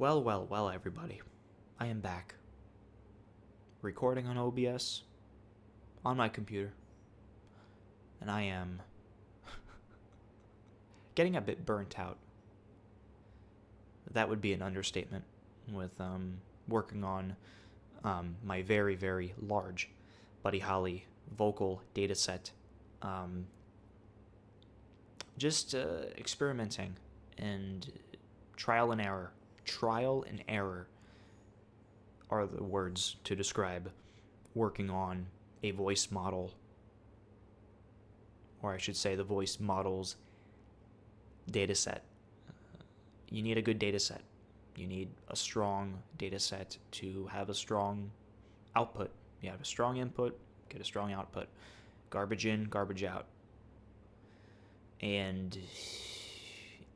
Well, everybody. I am back. Recording on OBS on my computer. And I am getting a bit burnt out. That would be an understatement with working on my very, very large Buddy Holly vocal dataset. Just experimenting and trial and error. Trial and error are the words to describe working on a voice model, or I should say the voice model's dataset. You need a good dataset. You need a strong dataset to have a strong output. You have a strong input, get a strong output. Garbage in, garbage out. And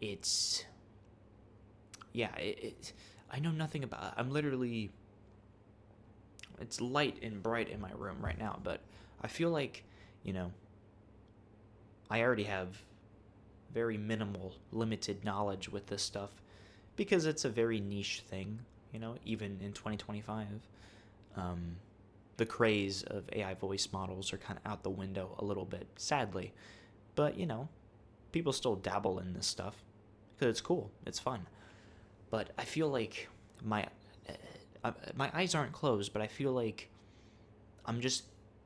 it's... Yeah, I know nothing about it. I'm literally... It's light and bright in my room right now, but I feel like, I already have very minimal, limited knowledge with this stuff because it's a very niche thing, even in 2025. The craze of AI voice models are kind of out the window a little bit, sadly. But, people still dabble in this stuff because it's cool, it's fun. But I feel like my eyes aren't closed, but I feel like I'm just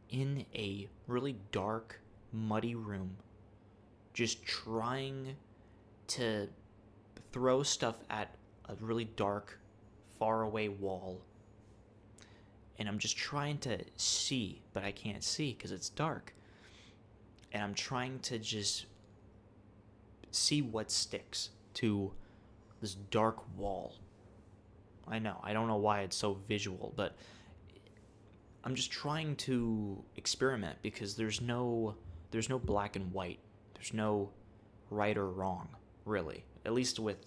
in a really dark, muddy room, just trying to throw stuff at a really dark, faraway wall. And I'm just trying to see, but I can't see because it's dark. And I'm trying to just see what sticks to this dark wall. I know, I don't know why it's so visual, but I'm just trying to experiment because there's no black and white. There's no right or wrong, really. At least with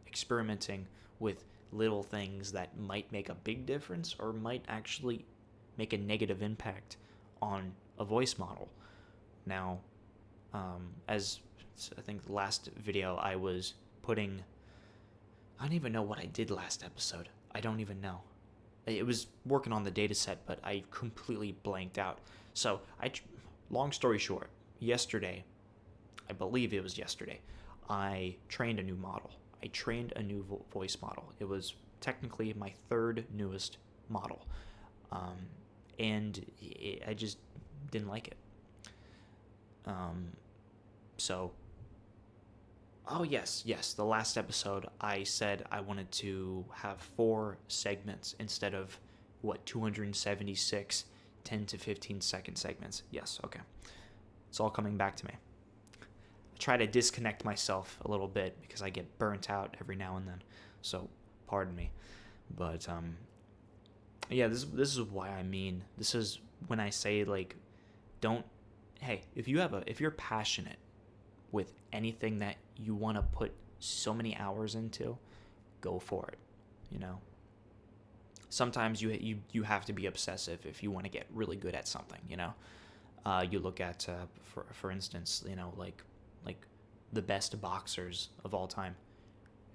experimenting with little things that might make a big difference or might actually make a negative impact on a voice model. Now, as I think the last video I was putting... I don't even know what I did last episode. I don't even know. It was working on the dataset, but I completely blanked out. So, long story short, yesterday, I believe it was yesterday, I trained a new model. I trained a new voice model. It was technically my third newest model. And I just didn't like it. Oh, yes, the last episode I said I wanted to have 4 segments instead of, 276 10 to 15 second segments. Yes, okay. It's all coming back to me. I try to disconnect myself a little bit because I get burnt out every now and then, so pardon me. But, yeah, this is why this is when I say, if you're passionate with anything that you want to put so many hours into, go for it, Sometimes you have to be obsessive if you want to get really good at something, You look at, for instance, like the best boxers of all time.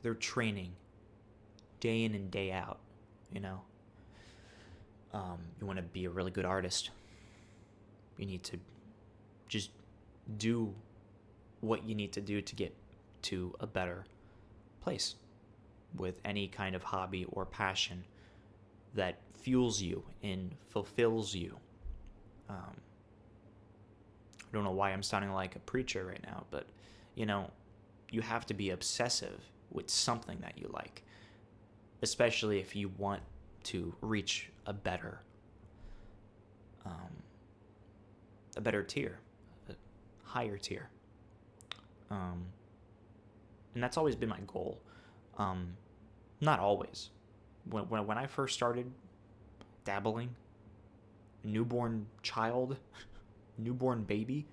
They're training day in and day out, You want to be a really good artist. You need to just do what you need to do to get to a better place with any kind of hobby or passion that fuels you and fulfills you. I don't know why I'm sounding like a preacher right now, but, you have to be obsessive with something that you like, especially if you want to reach a better tier, a higher tier. And that's always been my goal. Not always. When I first started dabbling, newborn baby,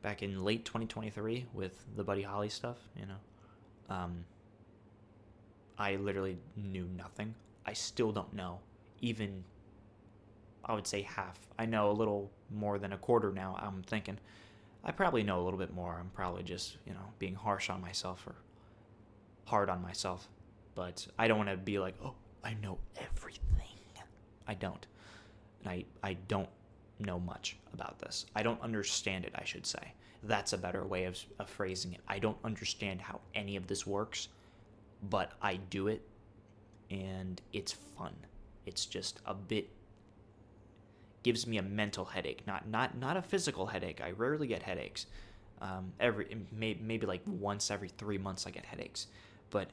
back in late 2023 with the Buddy Holly stuff, I literally knew nothing. I still don't know, even, I would say half. I know a little more than a quarter now, I'm thinking. I probably know a little bit more. I'm probably just, being harsh on myself or hard on myself. But I don't want to be like, oh, I know everything. I don't. And I don't know much about this. I don't understand it, I should say. That's a better way of phrasing it. I don't understand how any of this works, but I do it, and it's fun. It's just a bit, gives me a mental headache, not a physical headache. I rarely get headaches. Maybe like once every 3 months I get headaches, but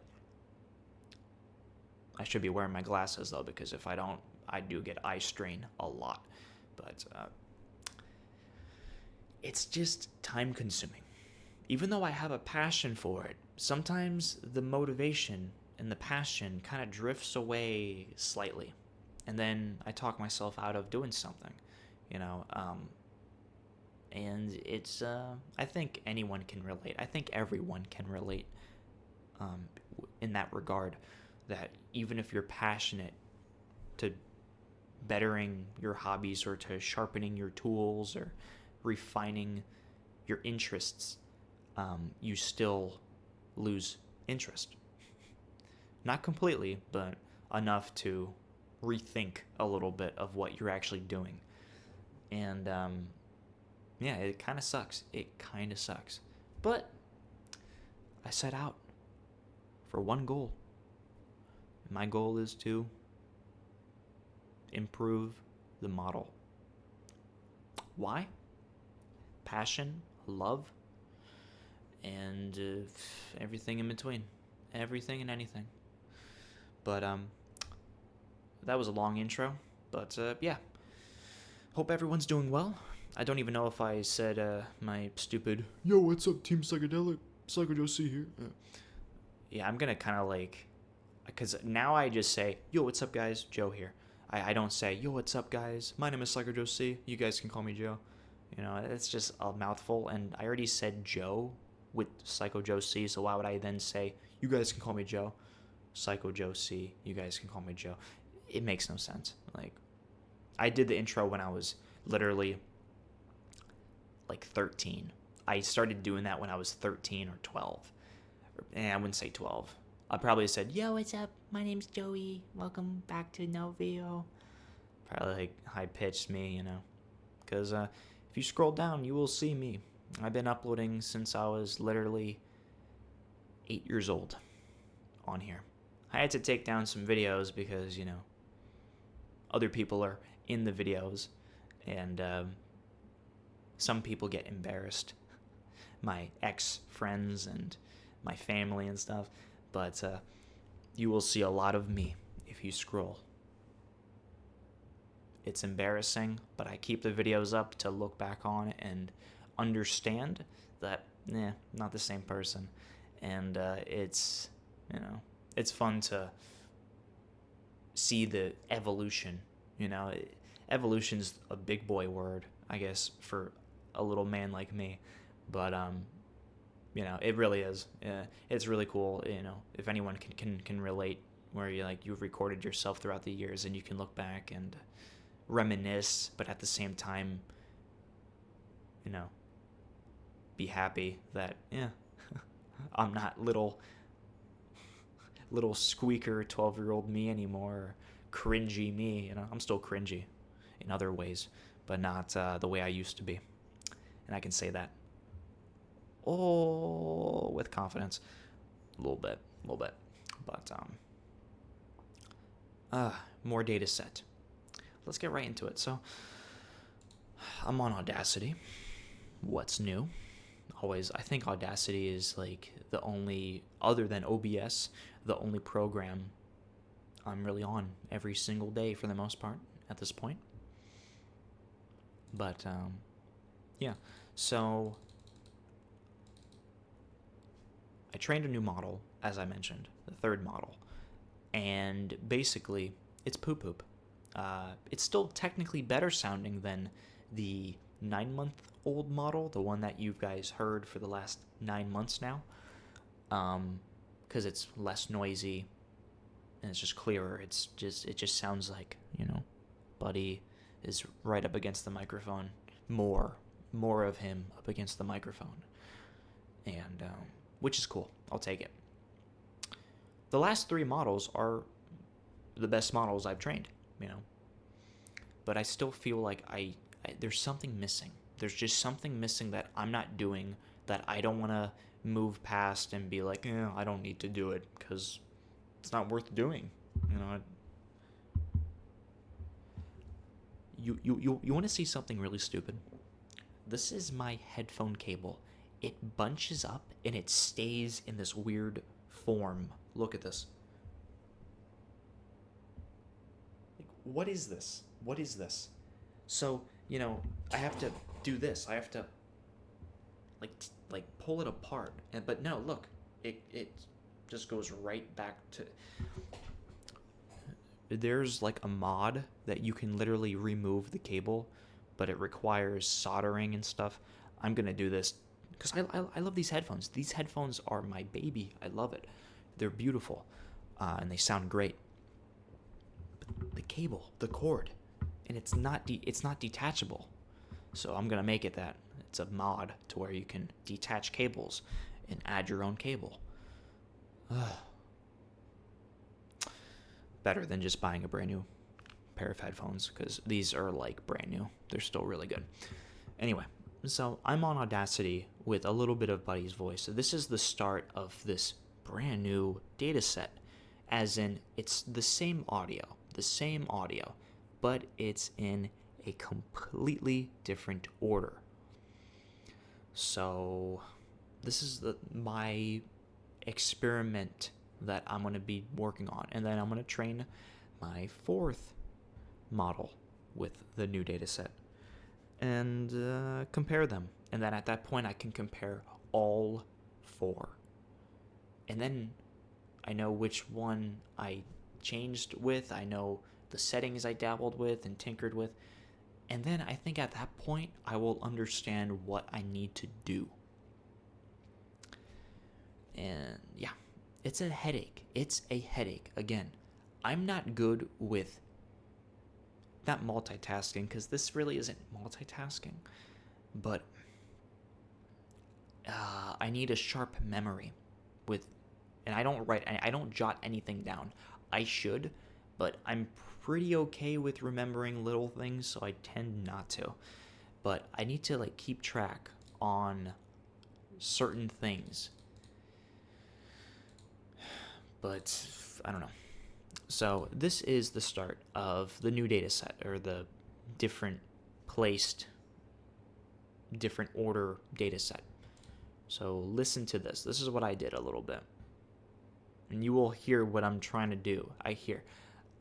I should be wearing my glasses though, because if I don't, I do get eye strain a lot. But it's just time consuming. Even though I have a passion for it, sometimes the motivation and the passion kind of drifts away slightly. And then I talk myself out of doing something, you know. And it's, I think anyone can relate. I think everyone can relate in that regard, that even if you're passionate to bettering your hobbies or to sharpening your tools or refining your interests, you still lose interest. Not completely, but enough to rethink a little bit of what you're actually doing. And yeah, it kind of sucks. It kind of sucks. But I set out for one goal. My goal is to improve the model. Why? Passion, love, and everything in between. Everything and anything. But that was a long intro. But yeah. Hope everyone's doing well. I don't even know if I said my stupid, yo, what's up, Team Psychedelic? Psycho Joe C here. Yeah, I'm going to kind of like, because now I just say, yo, what's up, guys? Joe here. I don't say, yo, what's up, guys? My name is Psycho Joe C. You guys can call me Joe. You know, it's just a mouthful, and I already said Joe with Psycho Joe C, so why would I then say, you guys can call me Joe? Psycho Joe C, you guys can call me Joe. It makes no sense. Like, I did the intro when I was literally like 13. I started doing that when I was 13 or 12. I wouldn't say 12. I probably said, yo, what's up? My name's Joey. Welcome back to no video. Probably like high-pitched me, you know. Because if you scroll down, you will see me. I've been uploading since I was literally 8 years old on here. I had to take down some videos because, you know, other people are in the videos, and some people get embarrassed. My ex-friends and my family and stuff. But you will see a lot of me if you scroll. It's embarrassing, but I keep the videos up to look back on and understand that, not the same person. And it's, you know, it's fun to see the evolution, you know. Evolution's a big boy word, I guess, for a little man like me. But, you know, it really is. It's really cool, you know, if anyone can relate, where you've recorded yourself throughout the years and you can look back and reminisce, but at the same time, you know, be happy that, I'm not little squeaker 12-year-old me anymore, or cringy me, you know. I'm still cringy in other ways, but not the way I used to be. And I can say that with confidence, a little bit, but more Dataset. Let's get right into it. So I'm on Audacity. What's new? Always, I think Audacity is like the only, other than OBS, the only program I'm really on every single day for the most part at this point. But yeah, so I trained a new model, as I mentioned, the third model, and basically it's poop. It's still technically better sounding than the 9-month-old model, the one that you guys heard for the last 9 months now, because it's less noisy and it's just clearer. It just sounds like, you know, Buddy is right up against the microphone, more of him up against the microphone, and which is cool. I'll take it. The last 3 models are the best models I've trained, you know. But I still feel like there's something missing. There's just something missing that I'm not doing, that I don't want to move past and be like, I don't need to do it because it's not worth doing. You know, you want to see something really stupid? This is my headphone cable. It bunches up and it stays in this weird form. Look at this. Like, what is this? What is this? So, I have to do this. I have to like pull it apart. But no, look. It just goes right back to. There's like a mod that you can literally remove the cable, but it requires soldering and stuff. I'm gonna do this because I love these headphones. These headphones are my baby. I love it. They're beautiful, and they sound great. But the cable, the cord, and it's not detachable. So I'm gonna make it that it's a mod to where you can detach cables and add your own cable. Better than just buying a brand new pair of headphones, because these are like brand new. They're still really good. Anyway, so I'm on Audacity with a little bit of Buddy's voice. So this is the start of this brand new data set, as in it's the same audio, but it's in a completely different order. So this is my experiment that I'm going to be working on, and then I'm going to train my 4th model with the new data set and compare them. And then at that point I can compare all 4, and then I know which one I changed with, I know the settings I dabbled with and tinkered with, and then I think at that point I will understand what I need to do. And yeah, it's a headache. Again, I'm not good with not multitasking, because this really isn't multitasking, but I need a sharp memory and I don't jot anything down. I should, but I'm pretty okay with remembering little things, so I tend not to. But I need to keep track on certain things. But I don't know. So this is the start of the new data set, or the different order data set. So listen to this. This is what I did a little bit. And you will hear what I'm trying to do.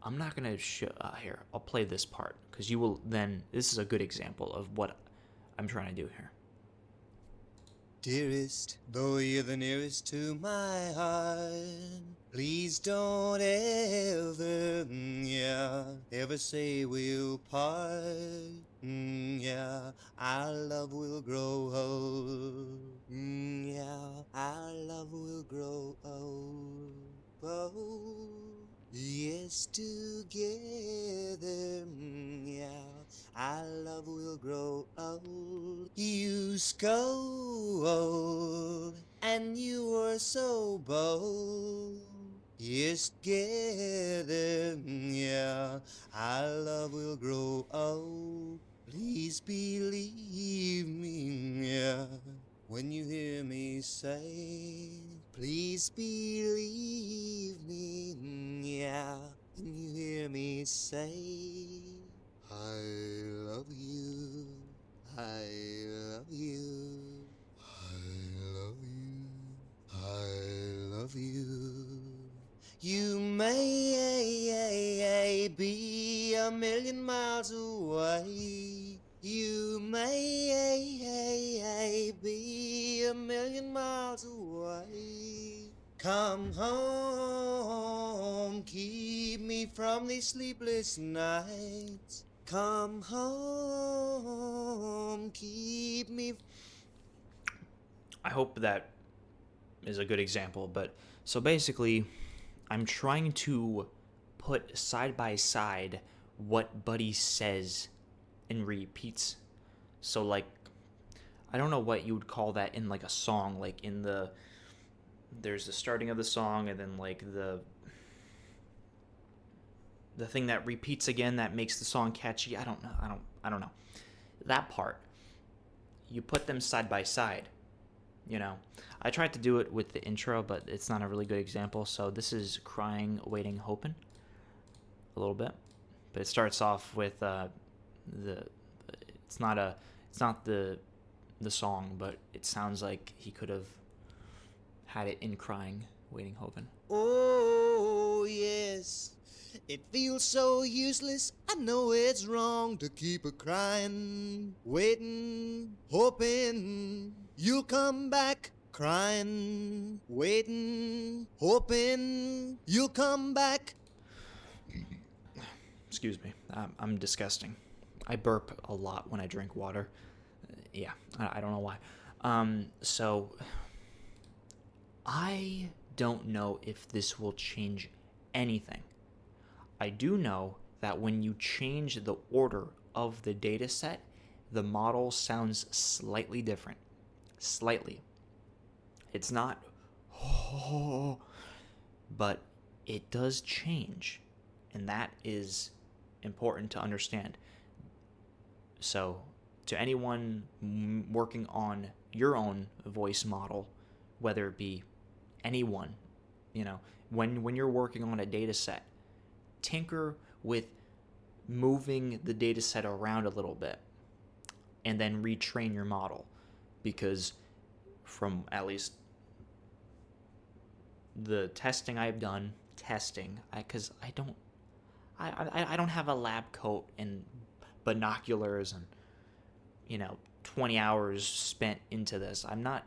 I'm not going to show, here, I'll play this part, because you will then, this is a good example of what I'm trying to do here. Dearest, though you're the nearest to my heart, please don't ever say we'll part. Our love will grow old. Our love will grow old. Yes, together, our love will grow old. You scold, and you were so bold. Yes, together, our love will grow old. Please believe me, when you hear me say, please believe me, when you hear me say, I love you, I love you, I love you, I love you. You may be a million miles away. You may be a million miles away. Come home, keep me from these sleepless nights. Come home, keep me. I hope that is a good example, but so basically, I'm trying to put side by side what Buddy says and repeats. So I don't know what you would call that in a song, in the there's the starting of the song, and then like the thing that repeats again that makes the song catchy. I don't know. I don't know. That part. You put them side by side, you know. I tried to do it with the intro, but it's not a really good example. So this is Crying, Waiting, Hoping a little bit. But it starts off with the it's not the song, but it sounds like he could have had it in Crying, Waiting, Hoping. Oh, yes. It feels so useless. I know it's wrong to keep a crying, waiting, hoping you'll come back. Crying, waiting, hoping you'll come back. Excuse me. I'm disgusting. I burp a lot when I drink water. Yeah, I don't know why. So I don't know if this will change anything. I do know that when you change the order of the data set, the model sounds slightly different. Slightly. It's not, oh, but it does change. And that is important to understand. So, to anyone working on your own voice model, whether it be anyone, you know, when you're working on a data set, tinker with moving the data set around a little bit and then retrain your model, because from at least the testing I've done, because I don't have a lab coat and binoculars and, you know, 20 hours spent into this. I'm not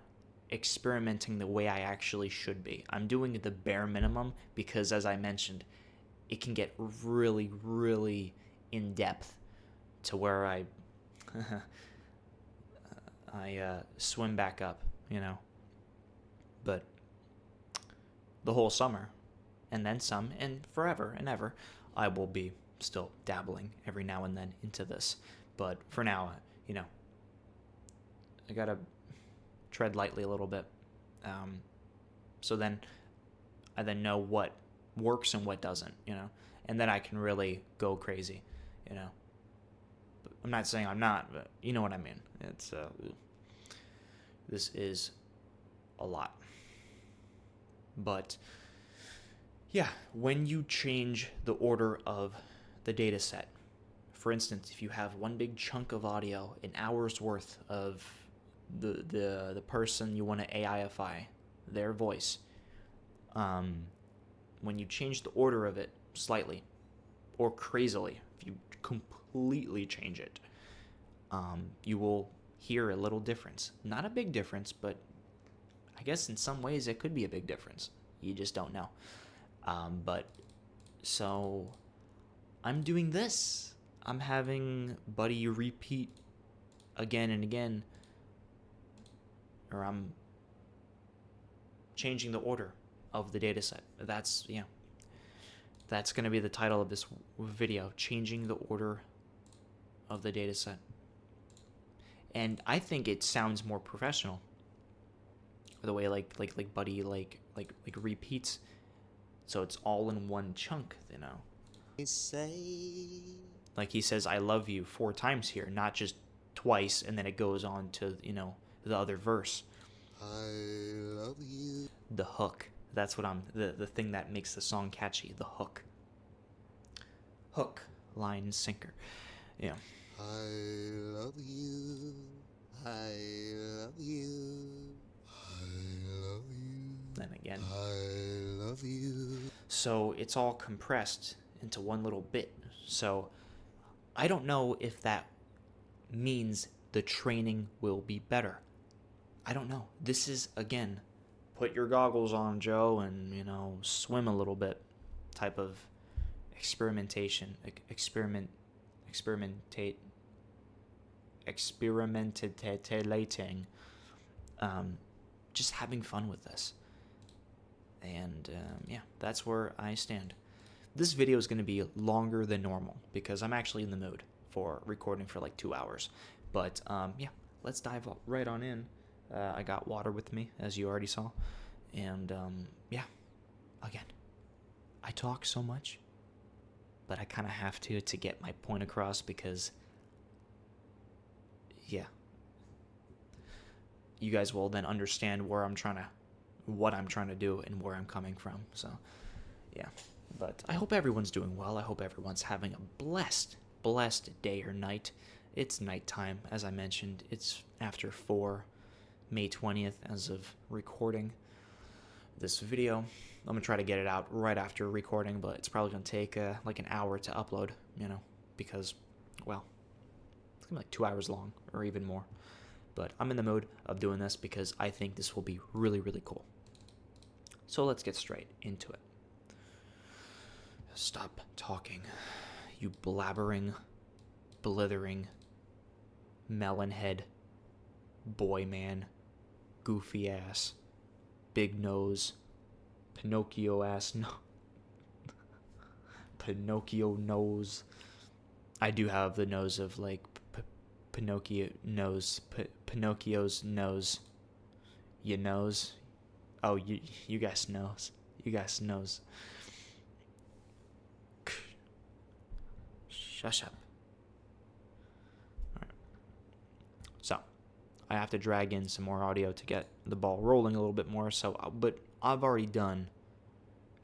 experimenting the way I actually should be. I'm doing the bare minimum because, as I mentioned, it can get really, really in depth to where I swim back up, you know. But the whole summer, and then some, and forever and ever, I will be still dabbling every now and then into this. But for now, you know, I gotta tread lightly a little bit. So then I then know what works and what doesn't, you know, and then I can really go crazy, you know. But I'm not saying I'm not, but you know what I mean. It's this is a lot. But yeah, when you change the order of the data set, for instance, if you have one big chunk of audio, an hour's worth of the person you want to AIify, their voice, when you change the order of it slightly or crazily, if you completely change it, you will hear a little difference. Not a big difference, but I guess in some ways it could be a big difference. You just don't know. But so I'm doing this. I'm having Buddy repeat again and again, or I'm changing the order of the data set. That's going to be the title of this video, changing the order of the data set. And I think it sounds more professional, the way like Buddy like repeats, so it's all in one chunk, you know. Like he says I love you 4 times here, not just twice, and then it goes on to, you know, the other verse. I love you. The hook. That's what the thing that makes the song catchy, the hook. Hook, line, sinker. Yeah. I love you. I love you. I love you. Then again. I love you. So it's all compressed into one little bit. So I don't know if that means the training will be better. I don't know. This is, again, put your goggles on, Joe, and, you know, swim a little bit type of experimentation. Experimentating. Just having fun with this. And, yeah, that's where I stand. This video is going to be longer than normal because I'm actually in the mood for recording for like 2 hours. But, yeah, let's dive right on in. I got water with me, as you already saw. And yeah, again, I talk so much, but I kind of have to get my point across because, yeah, you guys will then understand what I'm trying to do and where I'm coming from. So, yeah. But I hope everyone's doing well. I hope everyone's having a blessed day or night. It's nighttime, as I mentioned. It's after 4, May 20th, as of recording this video. I'm going to try to get it out right after recording, but it's probably going to take like an hour to upload, because, well, it's going to be like 2 hours long or even more. But I'm in the mood of doing this because I think this will be really, really cool. So let's get straight into it. Stop talking, you blabbering, blithering, melonhead, boy man, goofy ass, big nose, Pinocchio ass, no. Pinocchio nose. I do have the nose of like Pinocchio nose, Pinocchio's nose. You knows? Oh, you guys knows. You guys knows. Shush up. Alright. So, I have to drag in some more audio to get the ball rolling a little bit more. But I've already done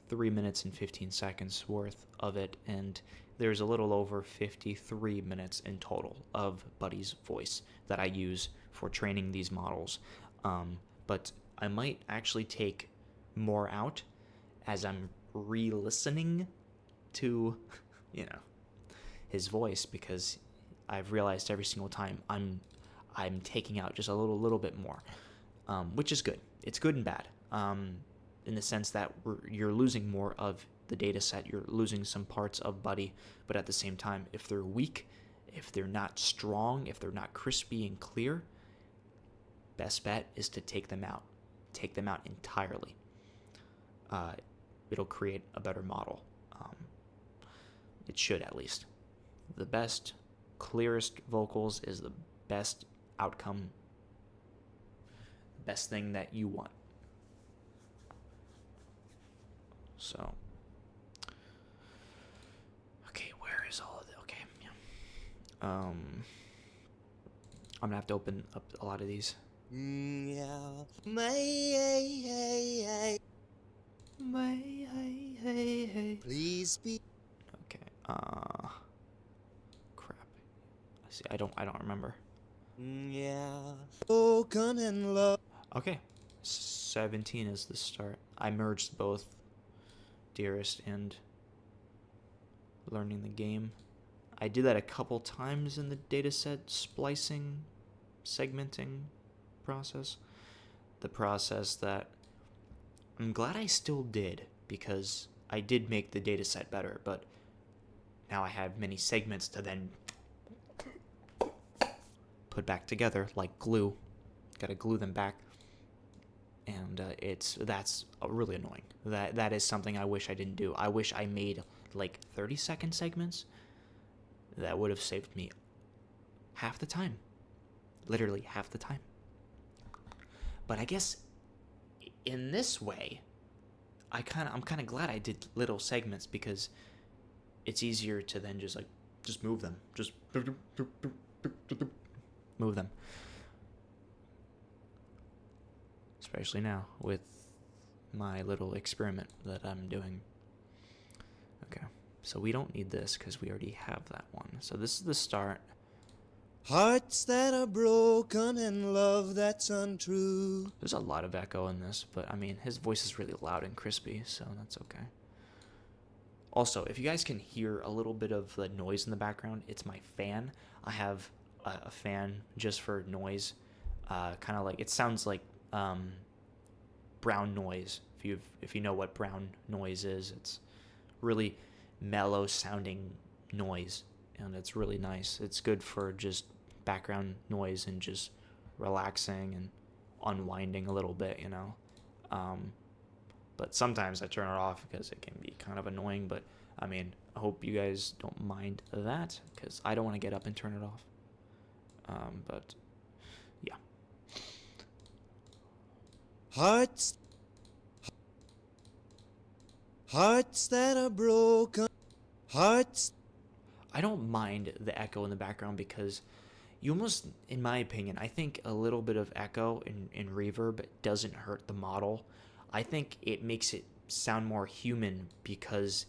3 minutes and 15 seconds worth of it, and there's a little over 53 minutes in total of Buddy's voice that I use for training these models. But I might actually take more out as I'm re-listening to, his voice, because I've realized every single time I'm taking out just a little bit more, which is good. It's good and bad, in the sense that you're losing more of the data set. You're losing some parts of Buddy, but at the same time, if they're weak, if they're not strong, if they're not crispy and clear, best bet is to take them out. Take them out entirely. It'll create a better model. It should, at least. The best, clearest vocals is the best outcome, best thing that you want. So, okay, where is all of it? Okay, yeah. I'm gonna have to open up a lot of these. Yeah. Hey. Please be. Okay. Crap. See, I don't remember. Yeah. Broken in love. Okay. 17 is the start. I merged both Dearest and Learning the Game. I did that a couple times in the dataset splicing, segmenting process. The process that I'm glad I still did, because I did make the dataset better, but now I have many segments to then put back together like glue. Gotta glue them back. And that's really annoying. That is something I wish I didn't do. I wish I made like 30-second segments. That would have saved me half the time. Literally half the time. But I guess in this way, I'm kind of glad I did little segments, because it's easier to then just move them. Just move them. Especially now with my little experiment that I'm doing. Okay, so we don't need this because we already have that one. So this is the start. Hearts that are broken and love that's untrue. There's a lot of echo in this, but I mean, his voice is really loud and crispy, so that's okay. Also, if you guys can hear a little bit of the noise in the background, it's my fan. I have a fan just for noise. Kind of like, it sounds like brown noise. If you know what brown noise is, it's really mellow sounding noise, and it's really nice. It's good for just background noise and just relaxing and unwinding a little bit, but sometimes I turn it off because it can be kind of annoying. But I mean, I hope you guys don't mind that, because I don't want to get up and turn it off. But yeah. Hearts. Hearts that are broken. Hearts. I don't mind the echo in the background because you almost, in my opinion, I think a little bit of echo and reverb doesn't hurt the model. I think it makes it sound more human because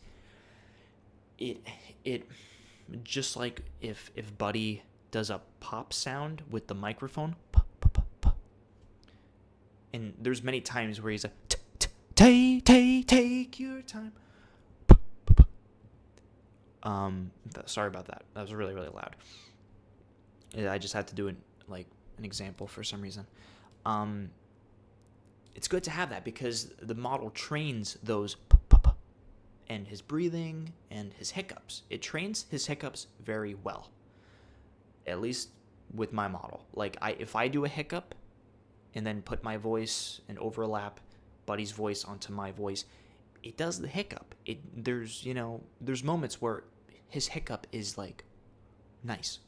it just like if Buddy does a pop sound with the microphone, and there's many times where he's like, take your time. Sorry about that. That was really, really loud. I just had to do an example for some reason. It's good to have that because the model trains those and his breathing and his hiccups. It trains his hiccups very well. At least with my model. Like if I do a hiccup and then put my voice and overlap Buddy's voice onto my voice, it does the hiccup. There's moments where his hiccup is like nice,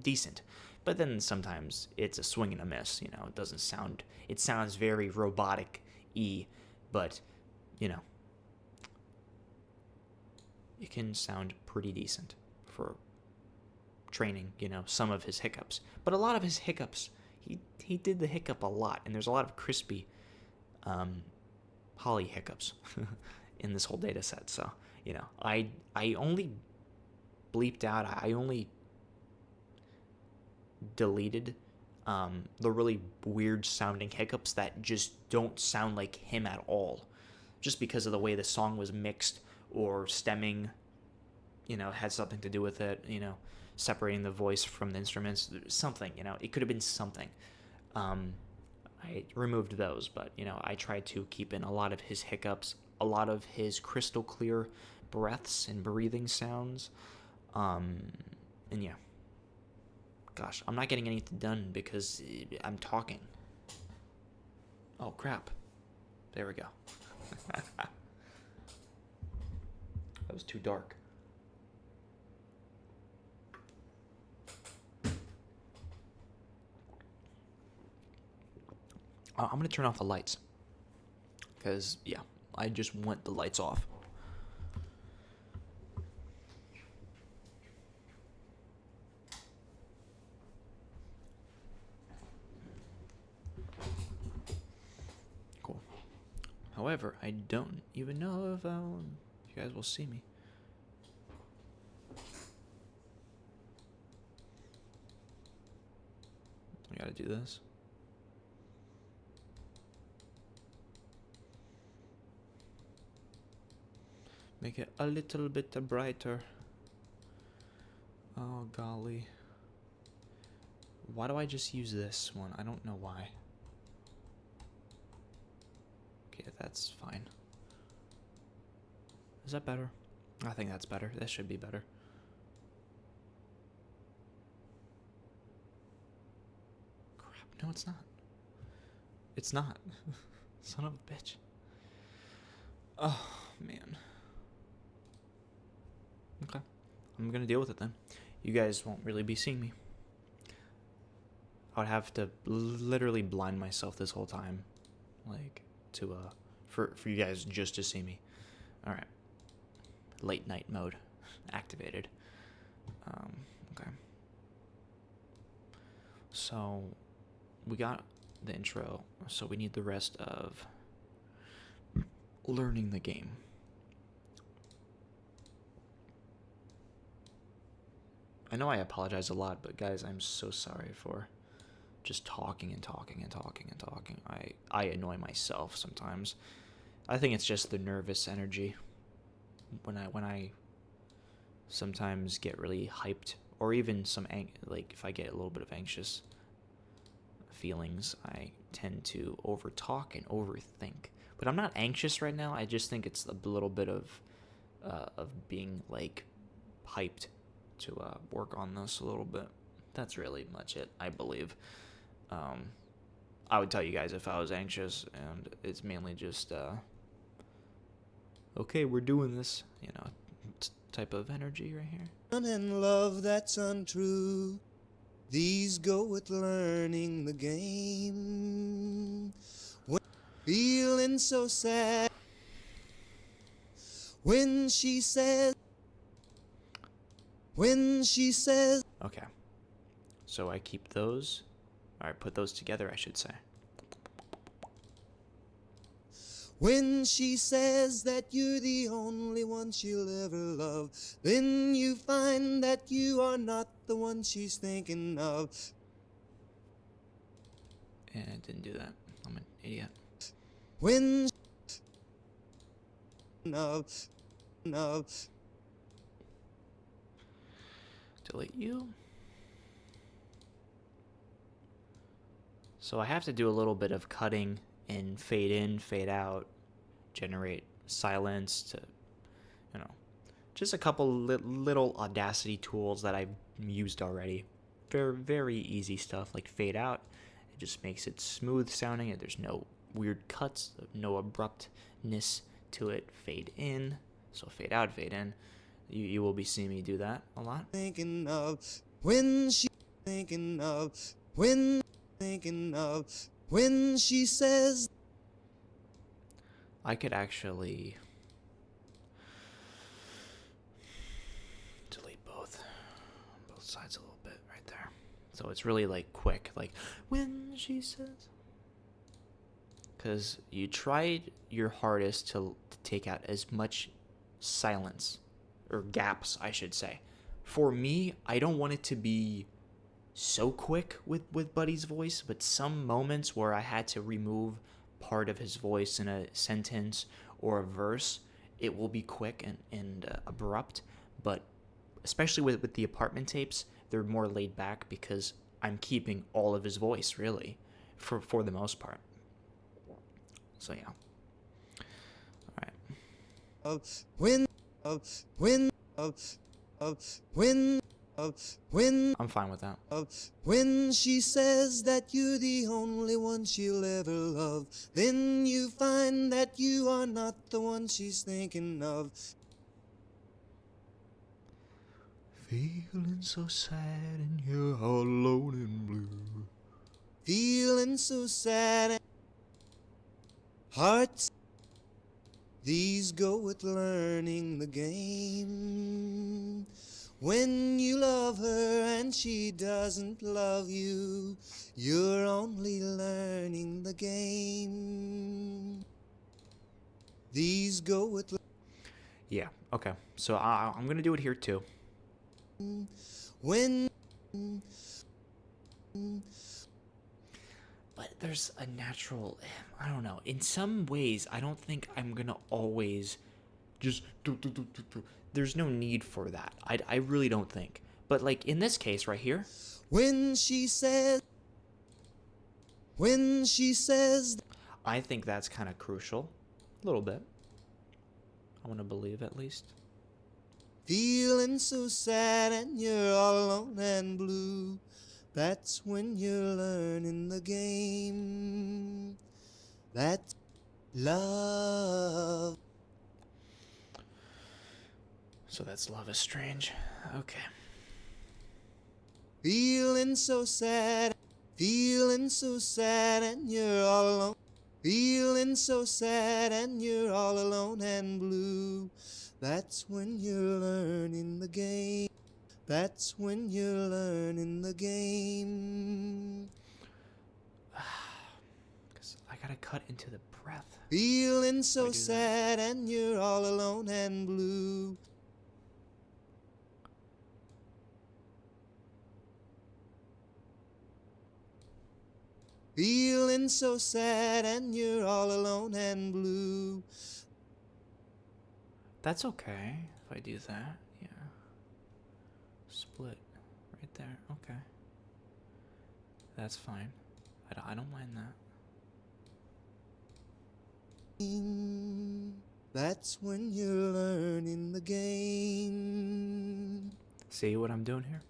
decent, but then sometimes it's a swing and a miss. It doesn't sound. It sounds very robotic-y, but it can sound pretty decent for training. Some of his hiccups, but a lot of his hiccups, he did the hiccup a lot, and there's a lot of crispy Holly hiccups in this whole data set. So, I only bleeped out, I only deleted the really weird sounding hiccups that just don't sound like him at all, just because of the way the song was mixed or stemming, had something to do with it, separating the voice from the instruments, something, it could have been something. I removed those, but I tried to keep in a lot of his hiccups, a lot of his crystal clear breaths and breathing sounds, and yeah. Gosh, I'm not getting anything done because I'm talking. Oh crap! There we go. That was too dark. I'm gonna turn off the lights. Because, yeah, I just want the lights off. Cool. However, I don't even know if you guys will see me. I gotta do this. Make it a little bit brighter. Oh, golly. Why do I just use this one? I don't know why. Okay, that's fine. Is that better? I think that's better. That should be better. Crap. No, it's not. It's not. Son of a bitch. Oh, man. Okay. I'm gonna deal with it then. You guys won't really be seeing me. I would have to literally blind myself this whole time. For you guys just to see me. Alright. Late night mode activated. Okay. So, we got the intro, so we need the rest of learning the game. I know I apologize a lot, but guys, I'm so sorry for just talking and talking and talking and talking. I annoy myself sometimes. I think it's just the nervous energy. When I sometimes get really hyped, or even if I get a little bit of anxious feelings, I tend to overtalk and overthink. But I'm not anxious right now. I just think it's a little bit of being hyped to work on this a little bit. That's really much it, I believe. I would tell you guys if I was anxious, and it's mainly just okay, we're doing this, type of energy right here. And love that's untrue. These go with learning the game. When feeling so sad, When she says, when she says, Okay. So I keep those, or I put those together, I should say. when she says that you're the only one she'll ever love, then you find that you are not the one she's thinking of. And I didn't do that. I'm an idiot. When of Delete you. So I have to do a little bit of cutting and fade in, fade out, generate silence to, just a couple little Audacity tools that I've used already. Very, very easy stuff like fade out. It just makes it smooth sounding and there's no weird cuts, no abruptness to it. Fade in. So fade out, fade in. You will be seeing me do that a lot. thinking of, when she thinking of, when thinking of, when she says. I could actually delete both sides a little bit right there. So it's really like quick, like when she says. Because you tried your hardest to take out as much silence, or gaps, I should say. For me, I don't want it to be so quick with Buddy's voice, but some moments where I had to remove part of his voice in a sentence or a verse, it will be quick and abrupt. But especially with the apartment tapes, they're more laid back because I'm keeping all of his voice, really, for the most part. So yeah. All right. When I'm fine with that. when she says that you're the only one she'll ever love, then you find that you are not the one she's thinking of. Feeling so sad and you're all alone and blue. Feeling so sad and hearts. These go with learning the game. When you love her and she doesn't love you, you're only learning the game. These go with Yeah, okay. So I'm going to do it here too. when. But there's a natural, I don't know. In some ways, I don't think I'm going to always just do. There's no need for that. I really don't think. But like in this case right here. When she says. I think that's kind of crucial. A little bit. I want to believe at least. Feeling so sad and you're all alone and blue. That's when you're learning the game. That's love. So that's Love is Strange. Okay. Feeling so sad and you're all alone. Feeling so sad and you're all alone and blue. That's when you're learning the game. That's when you're learning the game. Because I gotta cut into the breath. Feeling so sad and you're all alone and blue. Feeling so sad and you're all alone and blue. That's okay if I do that. Yeah. Split right there. Okay. That's fine. I don't mind that. That's when you're learning the game. See what I'm doing here?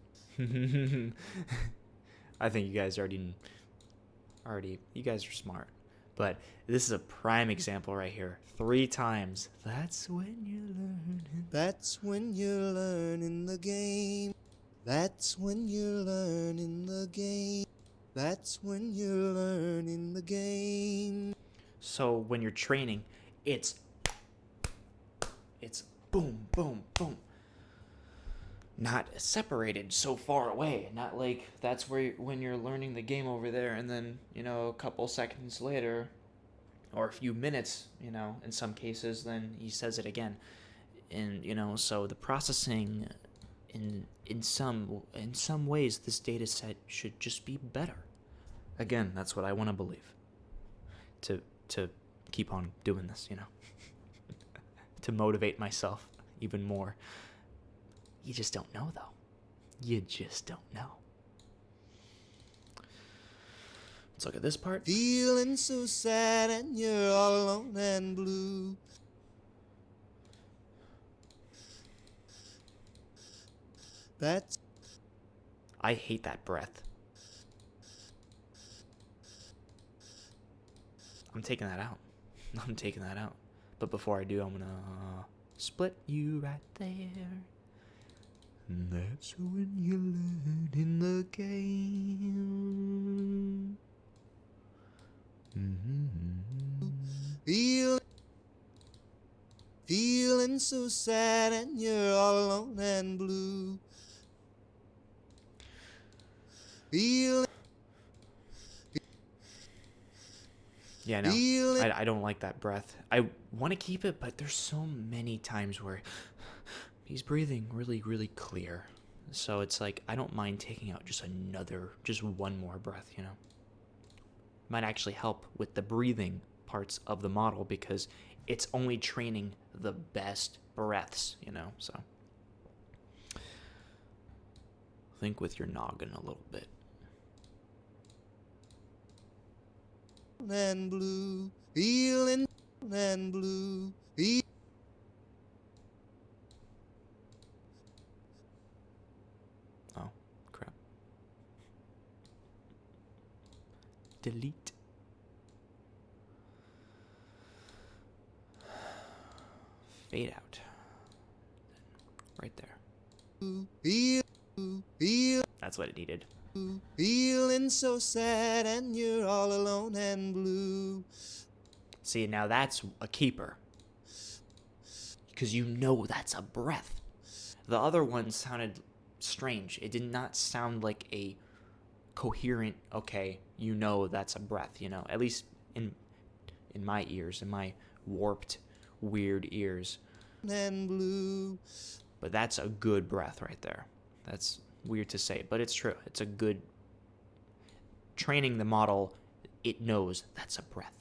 I think you guys already, you guys are smart. But this is a prime example right here. 3 times. That's when you're learning. That's when you're learning the game. That's when you're learning the game. That's when you're learning the game. So when you're training, it's boom, boom, boom. Not separated so far away. Not like that's where when you're learning the game over there, and then, a couple seconds later, or a few minutes, in some cases, then he says it again. And, so the processing in some ways, this data set should just be better. Again, that's what I want to believe. To keep on doing this, to motivate myself even more. You just don't know, though. You just don't know. Let's look at this part. Feeling so sad and you're all alone and blue. That's... I hate that breath. I'm taking that out. I'm taking that out. But before I do, I'm gonna split you right there. That's when you learn in the game. Feeling so sad and you're all alone and blue. Yeah, no. I don't like that breath. I want to keep it, but there's so many times where he's breathing really, really clear. So it's like, I don't mind taking out just one more breath, Might actually help with the breathing parts of the model because it's only training the best breaths, so. Think with your noggin a little bit. And blue, feeling and blue. Oh, crap. Delete. Fade out. Right there. That's what it needed. Feeling so sad and you're all alone and blue. See, now that's a keeper. Because that's a breath. The other one sounded strange. It did not sound like a coherent, okay, that's a breath, At least in my ears, in my warped, weird ears. And blue. But that's a good breath right there. That's weird to say, but it's true. It's a good training the model. It knows that's a breath,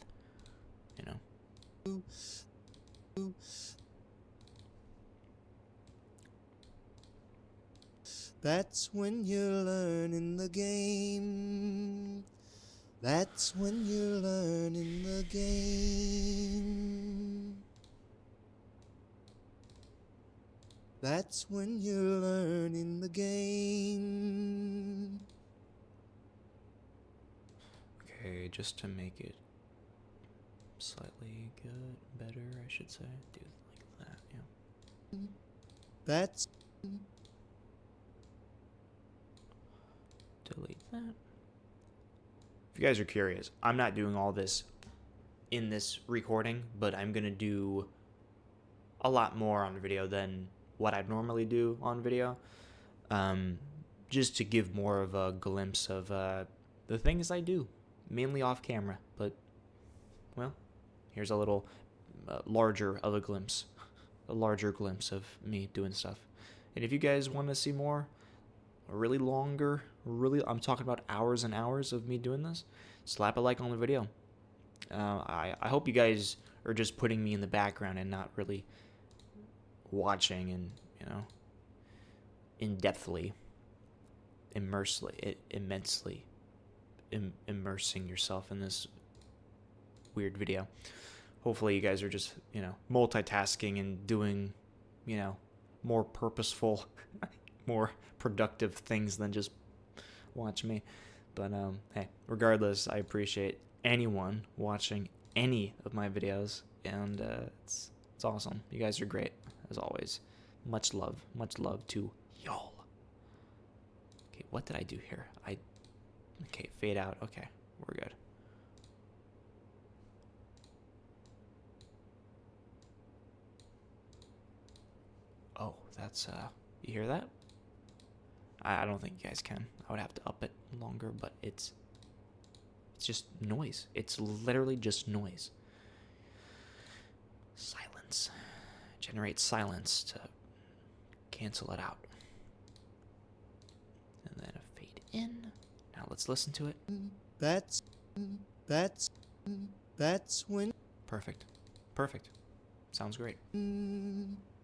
That's when you're learning the game. That's when you're learning the game. That's when you're learning the game. Okay, just to make it slightly better, I should say. Do it like that, yeah. That's... Delete that. If you guys are curious, I'm not doing all this in this recording, but I'm going to do a lot more on video than what I'd normally do on video, just to give more of a glimpse of the things I do, mainly off camera. But, well, here's a little larger glimpse of me doing stuff. And if you guys want to see more, I'm talking about hours and hours of me doing this, slap a like on the video. I hope you guys are just putting me in the background and not really watching and, in-depthly, immensely immersing yourself in this weird video. Hopefully you guys are just, multitasking and doing, more purposeful, more productive things than just watch me. But hey, regardless, I appreciate anyone watching any of my videos, and it's awesome. You guys are great, as always. Much love to y'all. Okay, what did I do here? Okay, fade out. Okay, we're good. Oh, that's, you hear that? I don't think you guys can. I would have to up it longer, but it's just noise. It's literally just noise. Silence. Generate silence to cancel it out. And then a fade in. Now let's listen to it. That's when. Perfect. Perfect. Sounds great.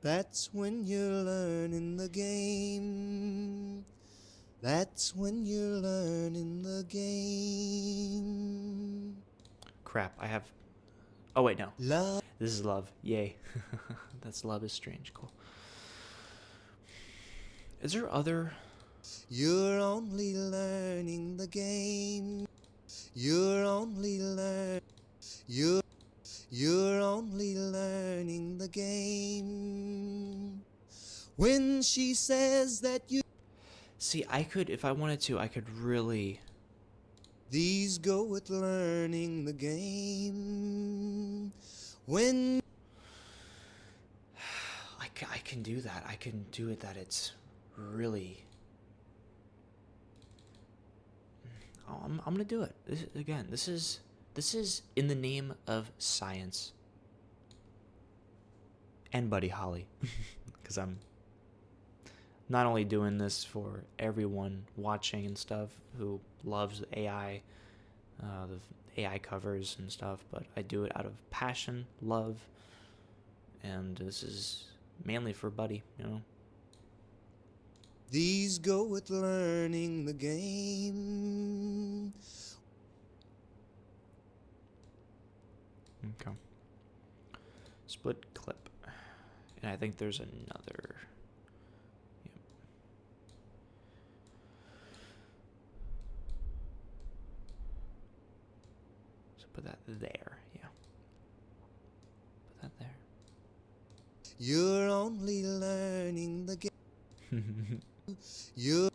That's when you're learning the game. That's when you're learning the game. Crap, I have... Oh, wait, no. Love. This is love. Yay. That's Love is Strange. Cool. Is there other... You're only learning the game. You're only You're only learning the game. When she says that you... See, I could, if I wanted to, I could really... These go with learning the game. When... I can do that. I can do it that it's really... Oh, I'm gonna do it. This is in the name of science. And Buddy Holly. Because I'm not only doing this for everyone watching and stuff who loves AI, the AI covers and stuff, but I do it out of passion, love, and this is mainly for Buddy, you know. These go with learning the game. Okay. Split clip. And I think there's another. Yep. So put that there, yeah. Put that there. You're only learning the game. You.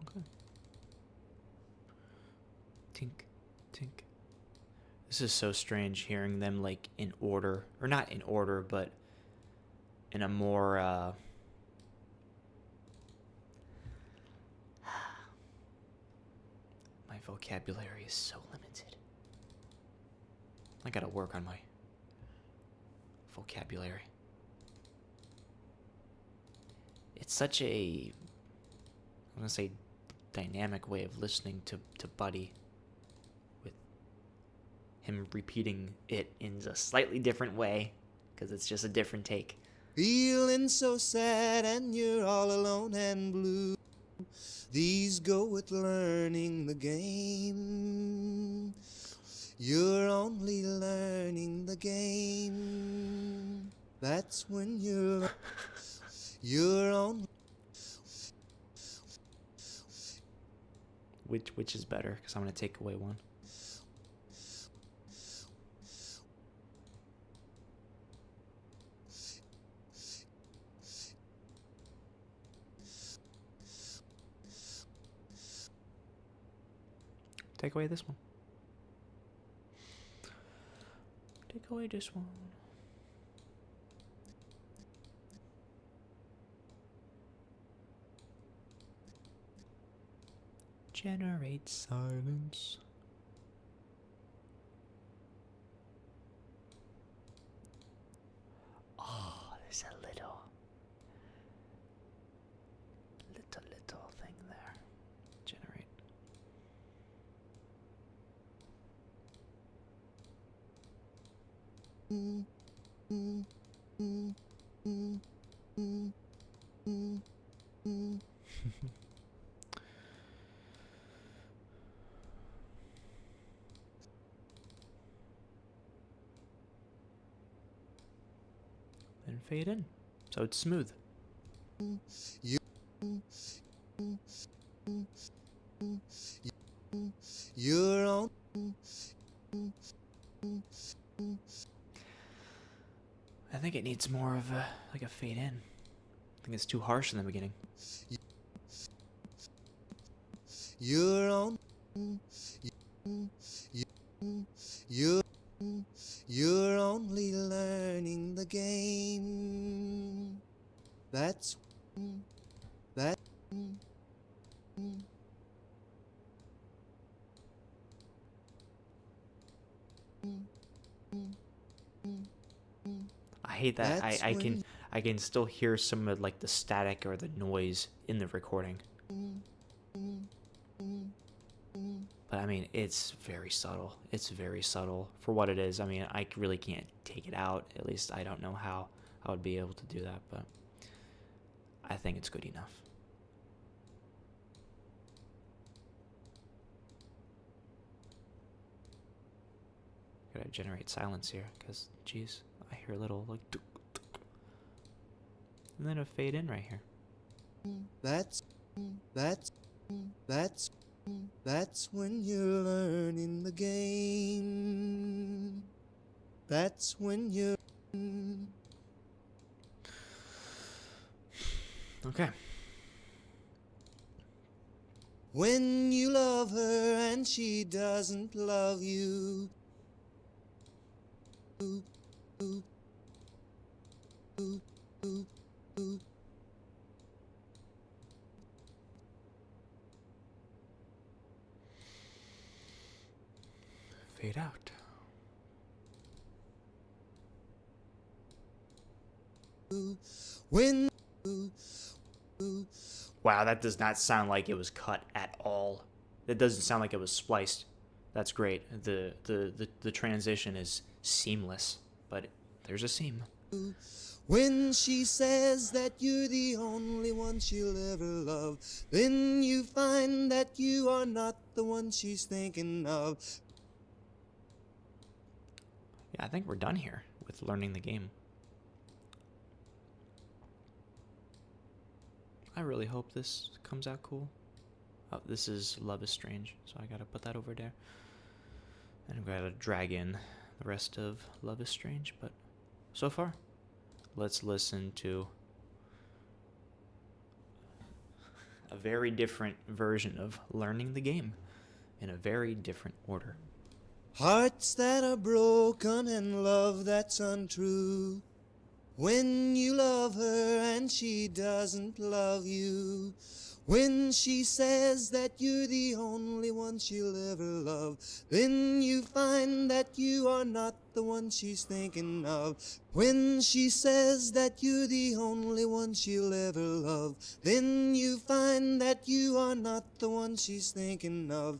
Okay. Tink, tink. This is so strange hearing them like in order, or not in order, but in a more my vocabulary is so limited. I gotta work on my vocabulary. It's such a, I'm gonna say, dynamic way of listening to Buddy, with him repeating it in a slightly different way, because it's just a different take. Feeling so sad and you're all alone and blue. These go with learning the game. You're only learning the game. That's when you're only... Which is better? Because I'm gonna take away one. Take away this one. Take away this one. Generate silence. Oh, there's a little thing there. Generate. And fade in, so it's smooth. You, you're on. I think it needs more of a fade in. I think it's too harsh in the beginning. You're on. You're you're only learning the game. That's that. I hate that. That's I can still hear some of like the static or the noise in the recording. But I mean, it's very subtle. It's very subtle for what it is. I mean, I really can't take it out. At least I don't know how I would be able to do that, but I think it's good enough. Gotta generate silence here, because, geez, I hear a little, like, tuk, tuk. And then a fade in right here. that's that's when you're learning the game. That's when you're. Okay. When you love her and she doesn't love you. Fade out. When. Wow, that does not sound like it was cut at all. That doesn't sound like it was spliced. That's great. The transition is seamless, but there's a seam. When she says that you're the only one she'll ever love, then you find that you are not the one she's thinking of. Yeah, I think we're done here with learning the game. I really hope this comes out cool. Oh, this is Love is Strange, so I gotta put that over there. And I'm gonna drag in the rest of Love is Strange, but so far, let's listen to a very different version of learning the game in a very different order. Hearts that are broken and love that's untrue. When you love her and she doesn't love you. When she says that you're the only one she'll ever love, then you find that you are not the one she's thinking of. When she says that you're the only one she'll ever love, then you find that you are not the one she's thinking of.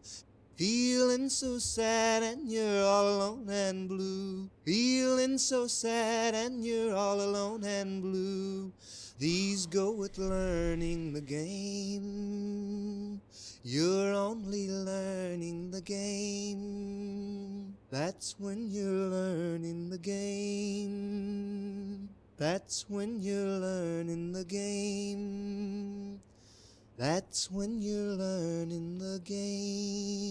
Feeling so sad and you're all alone and blue. Feeling so sad and you're all alone and blue. These go with learning the game. You're only learning the game. That's when you're learning the game. That's when you're learning the game. That's when you're learning the game.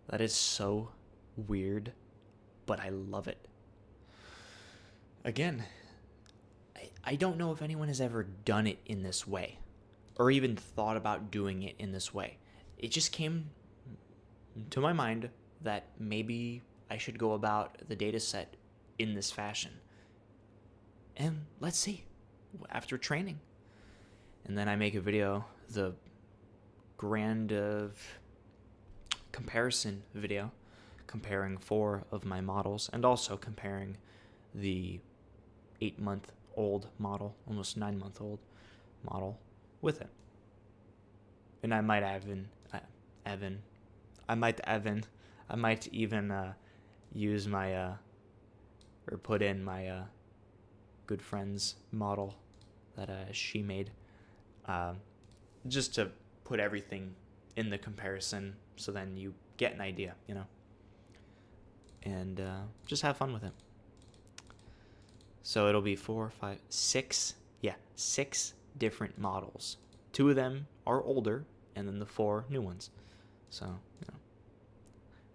That is so weird, but I love it. Again, I don't know if anyone has ever done it in this way, or even thought about doing it in this way. It just came to my mind that maybe I should go about the dataset in this fashion. And let's see, after training. And then I make a video, the grand comparison video, comparing 4 of my models, and also comparing the 8-month-old model, almost 9-month-old model, with it. And I might even use my, or put in my good friend's model that she made. Just to put everything in the comparison so then you get an idea, you know? And just have fun with it. So it'll be 6 different models. 2 of them are older, and then the 4 new ones. So, you know,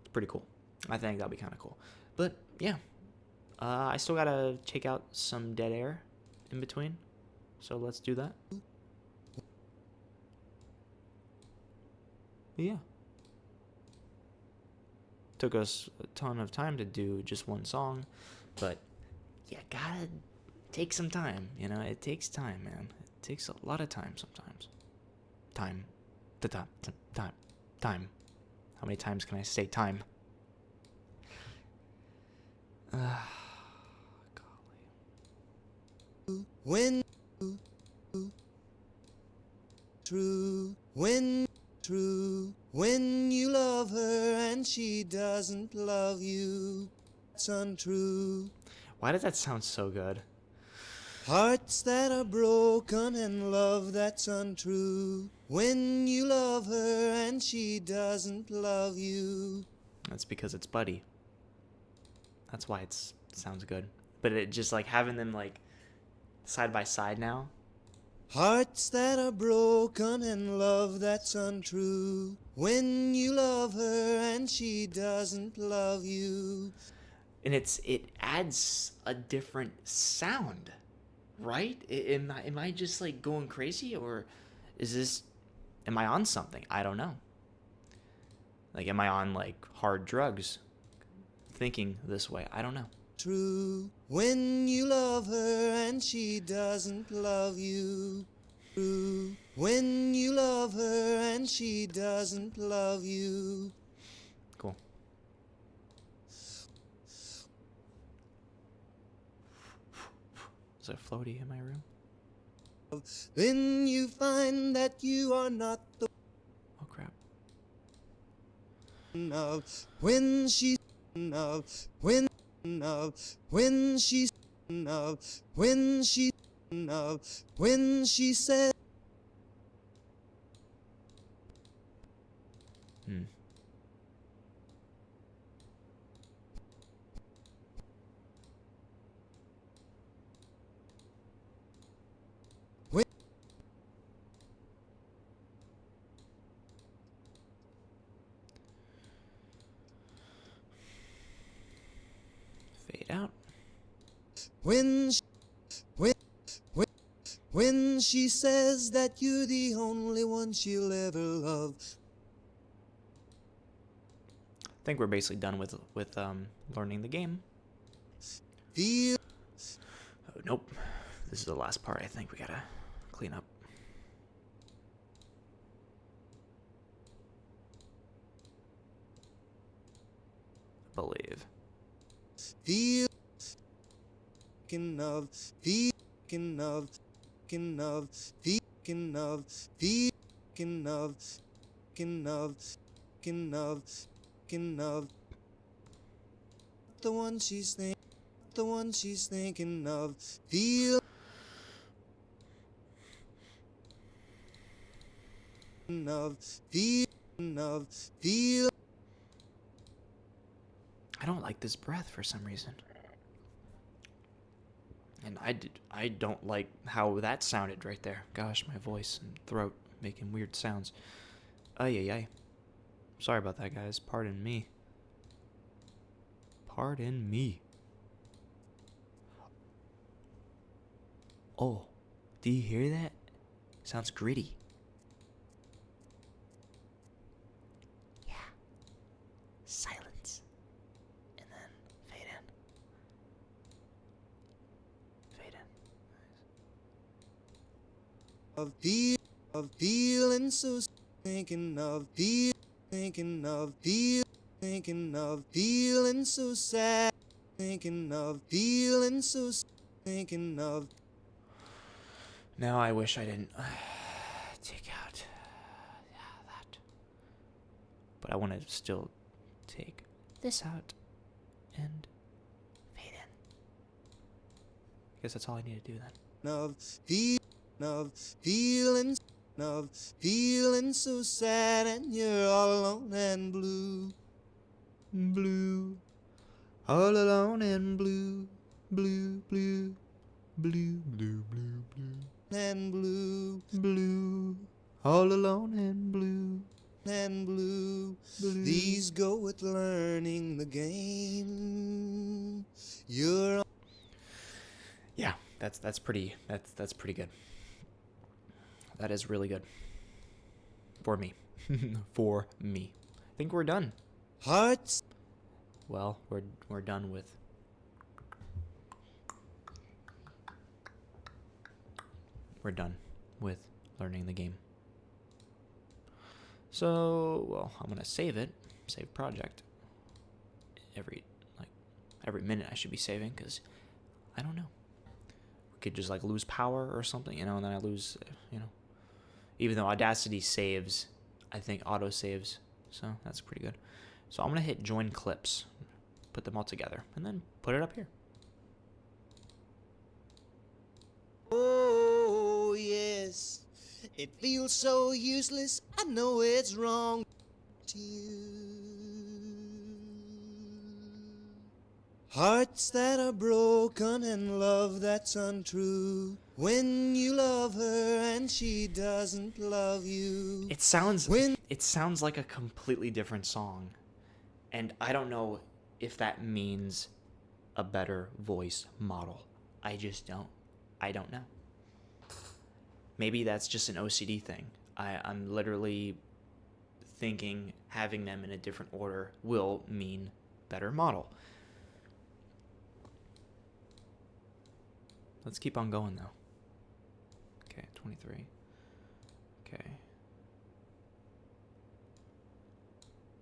it's pretty cool. I think that'll be kind of cool. But, yeah. I still gotta take out some dead air in between. So let's do that. But yeah. Took us a ton of time to do just one song, but you gotta take some time, you know? It takes time, man. It takes a lot of time sometimes. Time. Time. How many times can I say time? Golly. When true, when you love her and she doesn't love you, it's untrue. Why does that sound so good? Hearts that are broken and love that's untrue. When you love her and she doesn't love you. That's because it's Buddy. That's why it sounds good. But it just like having them like side by side now. Hearts that are broken and love that's untrue. When you love her and she doesn't love you. And it adds a different sound, right? Am I just like going crazy, or am I on something? I don't know. Like, am I on like hard drugs thinking this way? I don't know. True, when you love her and she doesn't love you. True, when you love her and she doesn't love you. Cool. Is there a floaty in my room? Then you find that you are not the Oh crap. one of when she of when she of when she of when she said when Fade out. when she, when she says that you're the only one she'll ever love. I think we're basically done with learning the game. Feel Oh, nope. This is the last part. I think we gotta clean up. I believe. feel thinking of thinking of thinking of thinking of thinking of thinking of thinking of thinking of the one she's thinking of. Feel of feel I don't like this breath for some reason. And I don't like how that sounded right there. Gosh, my voice and throat making weird sounds. Ay, ay, ay. Sorry about that, guys. Pardon me. Pardon me. Oh, do you hear that? Sounds gritty. Yeah. Silence. And then fade in. Fade in. of feeling so thinking of thinking of feeling so sad, thinking of feeling so thinking of. Now I wish I didn't take out that. But I want to still take this out and fade in. I guess that's all I need to do then. Of feeling so sad and you're all alone and blue. Blue, all alone and blue, blue, blue, blue, blue, blue, blue, And blue, blue, all alone and blue, and blue. blue. These go with learning the game. You're Yeah, that's pretty good. That is really good for me. For me. I think we're done. Hearts. Well, we're done with learning the game. So, well, I'm gonna save it. Save project. Every minute I should be saving, because I don't know. We could just like lose power or something, and then I lose, Even though Audacity saves, I think auto saves, so that's pretty good. So I'm gonna hit join clips, put them all together, and then put it up here. Oh, yes. It feels so useless. I know it's wrong to you. Hearts that are broken and love that's untrue. When you love her and she doesn't love you. It sounds like a completely different song, and I don't know if that means a better voice model. I don't know. Maybe that's just an OCD thing. I'm literally thinking having them in a different order will mean better model. Let's keep on going, though. Okay, 23. Okay.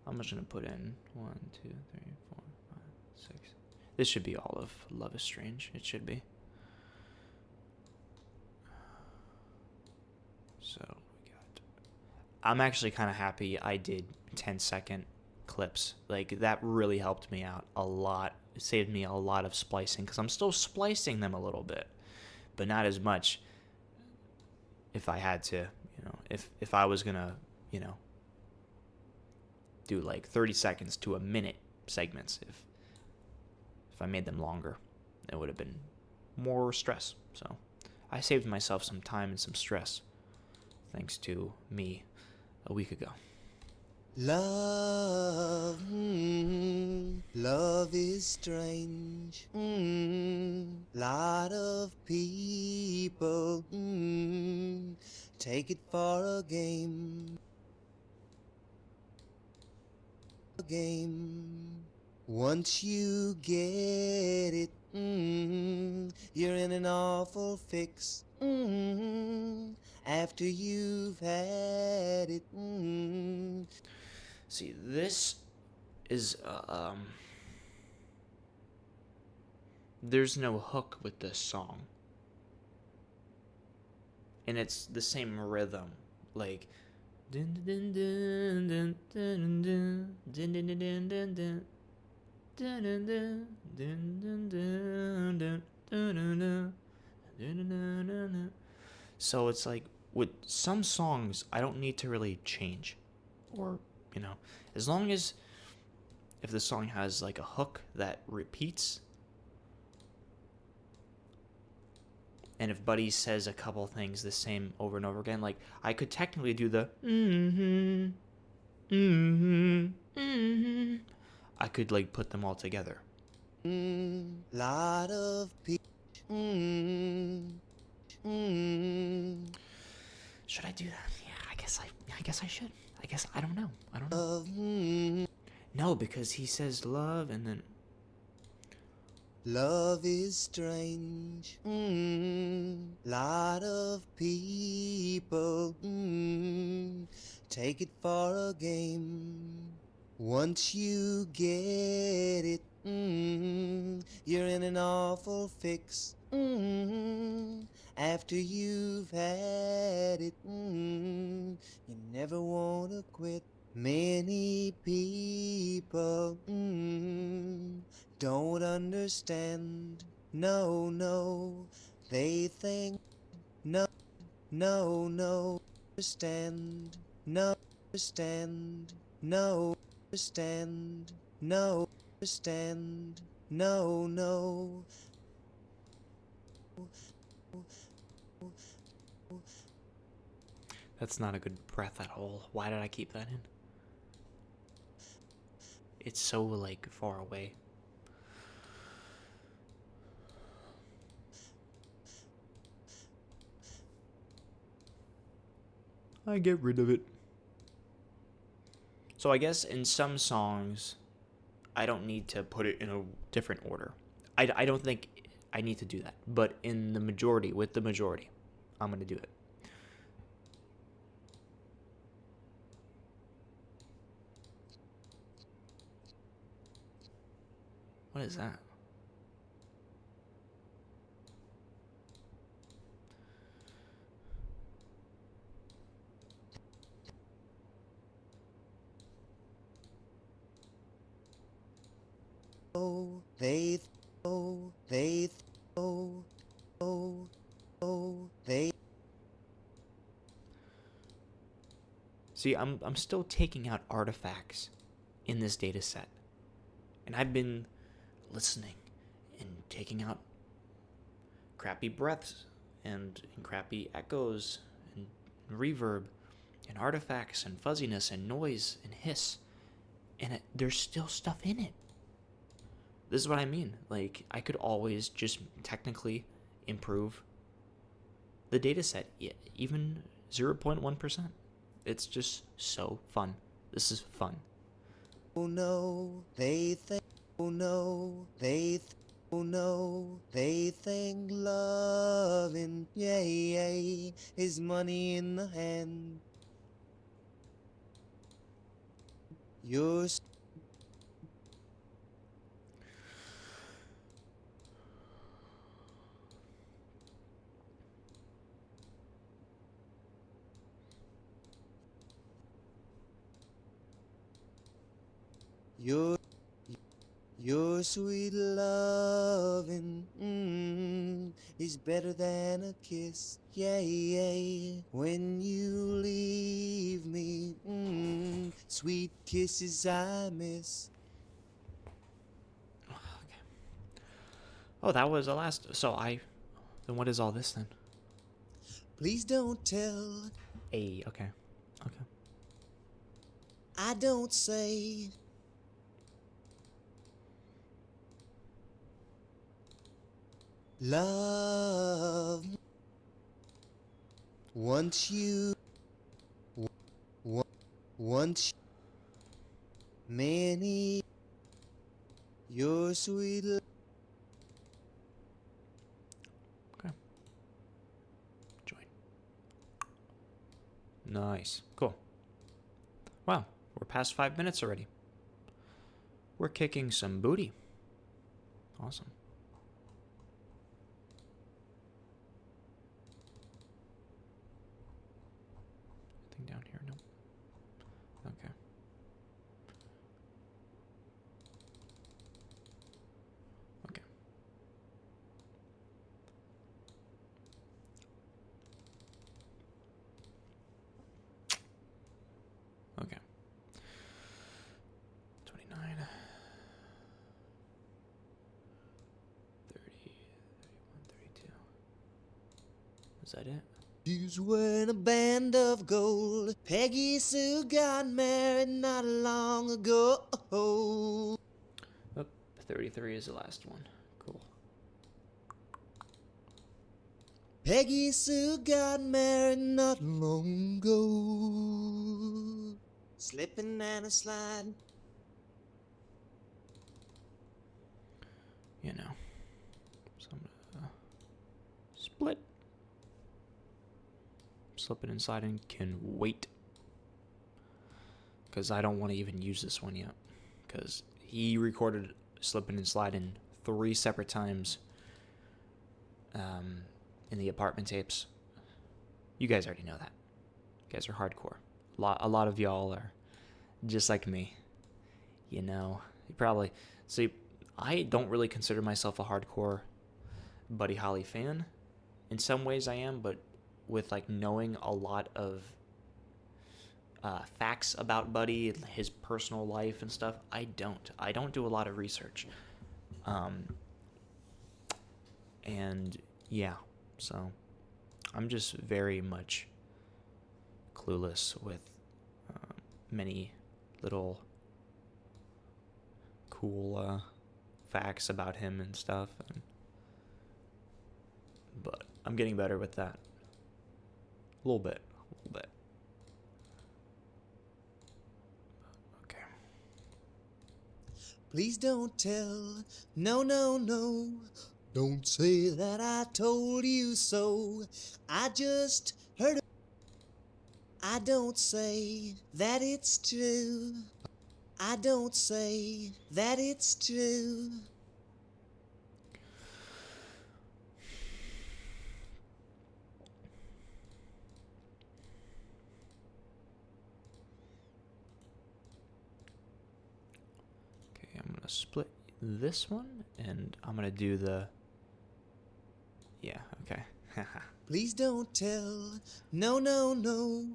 I'm just going to put in 1, 2, 3, 4, 5, 6. This should be all of Love is Strange. It should be. So we got... I'm actually kind of happy I did 10-second clips. Like, that really helped me out a lot. It saved me a lot of splicing, because I'm still splicing them a little bit, but not as much. If I had to, if I was gonna, do like 30 seconds to a minute segments, if I made them longer, it would have been more stress. So I saved myself some time and some stress thanks to me a week ago. Love, love is strange. Lot of people take it for a game. Once you get it, you're in an awful fix. After you've had it. See, this is there's no hook with this song, and it's the same rhythm, like dun dun dun dun dun dun dun dun dun dun dun dun dun dun dun dun dun dun dun. So it's like with some songs I don't need to really change, or as long as if the song has like a hook that repeats, and if Buddy says a couple things the same over and over again, like I could technically do the I could like put them all together. Lot of people. Should I do that? Yeah, I guess I should. I don't know. No, because he says love and then love is strange. Lot of people take it for a game. Once you get it, you're in an awful fix. After you've had it, you never want to quit. Many people don't understand. No, they think no, understand. No, understand. No, understand. No, understand. No. that's not a good breath at all. Why did I keep that in? It's so like far away. I get rid of it. So I guess in some songs, I don't need to put it in a different order. I don't think I need to do that. But in the majority, with the majority, I'm going to do it. What is that? Oh, they, oh, they, oh, oh, oh, they. See, I'm still taking out artifacts in this data set. And I've been listening and taking out crappy breaths and crappy echoes and reverb and artifacts and fuzziness and noise and hiss. And there's still stuff in it. This is what I mean. Like, I could always just technically improve the data set, even 0.1%. It's just so fun. This is fun. Oh no, they think. Oh no, they. Oh no, they think loving, yeah, is money in the hand. Yours. Your sweet loving is better than a kiss, yeah. When you leave me, sweet kisses I miss. Okay. Oh, that was the last. Then what is all this then? Please don't tell. Hey, okay. Okay. I don't say. Love. Once you. Once. Many. Your sweet love. Okay. Join. Nice. Cool. Wow, we're past 5 minutes already. We're kicking some booty. Awesome. Anything down here? No. Okay. Okay. Okay. 29. 30. 31, 32. Is that it? She's wearing a band of gold. Peggy Sue got married not long ago. Oh, 33 is the last one. Cool. Peggy Sue got married not long ago. Slipping and a sliding. You know. So I'm gonna split. Slipping and sliding can wait. Because I don't want to even use this one yet. Because he recorded slipping and sliding 3 separate times in the apartment tapes. You guys already know that. You guys are hardcore. A lot of y'all are just like me. You know, you probably... See, I don't really consider myself a hardcore Buddy Holly fan. In some ways I am, but with like knowing a lot of facts about Buddy, his personal life and stuff, I don't do a lot of research. And yeah, so I'm just very much clueless with many little cool facts about him and stuff. But I'm getting better with that. A little bit. Please don't tell, no, no, no. Don't say that I told you so. I just heard it. I don't say that it's true. I don't say that it's true. Okay, I'm gonna split this one, and I'm gonna do the... Yeah, okay. Please don't tell, no, no, no.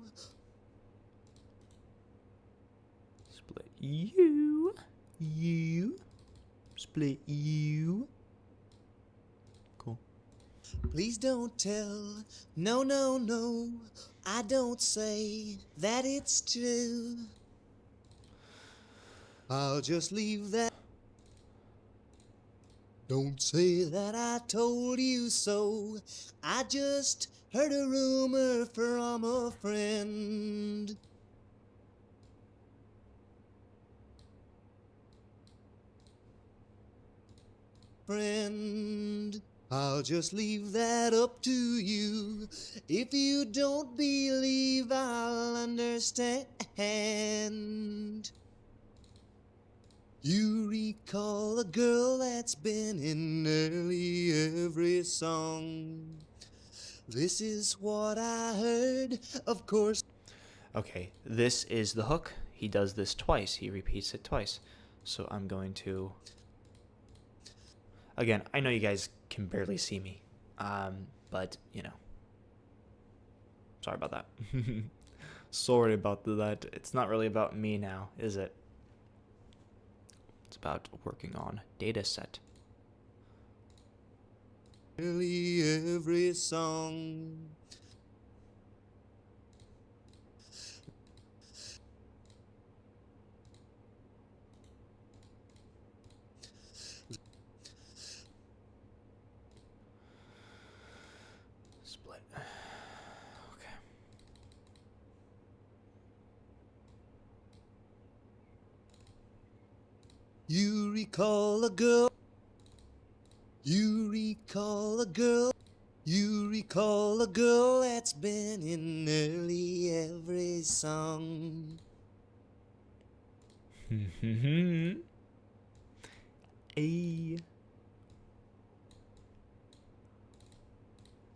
Split you. Split you. Cool. Please don't tell, no, no, no. I don't say that it's true. I'll just leave that. Don't say that I told you so. I just heard a rumor from a friend. I'll just leave that up to you. If you don't believe, I'll understand. You recall a girl that's been in nearly every song. This is what I heard, of course. Okay, this is the hook. He does this twice. He repeats it twice. So I'm going to... Again, I know you guys can barely see me. But, you know. Sorry about that. Sorry about that. It's not really about me now, is it? It's about working on Dataset. Nearly every song. Split. Okay. You recall a girl. You recall a girl. You recall a girl that's been in nearly every song. A.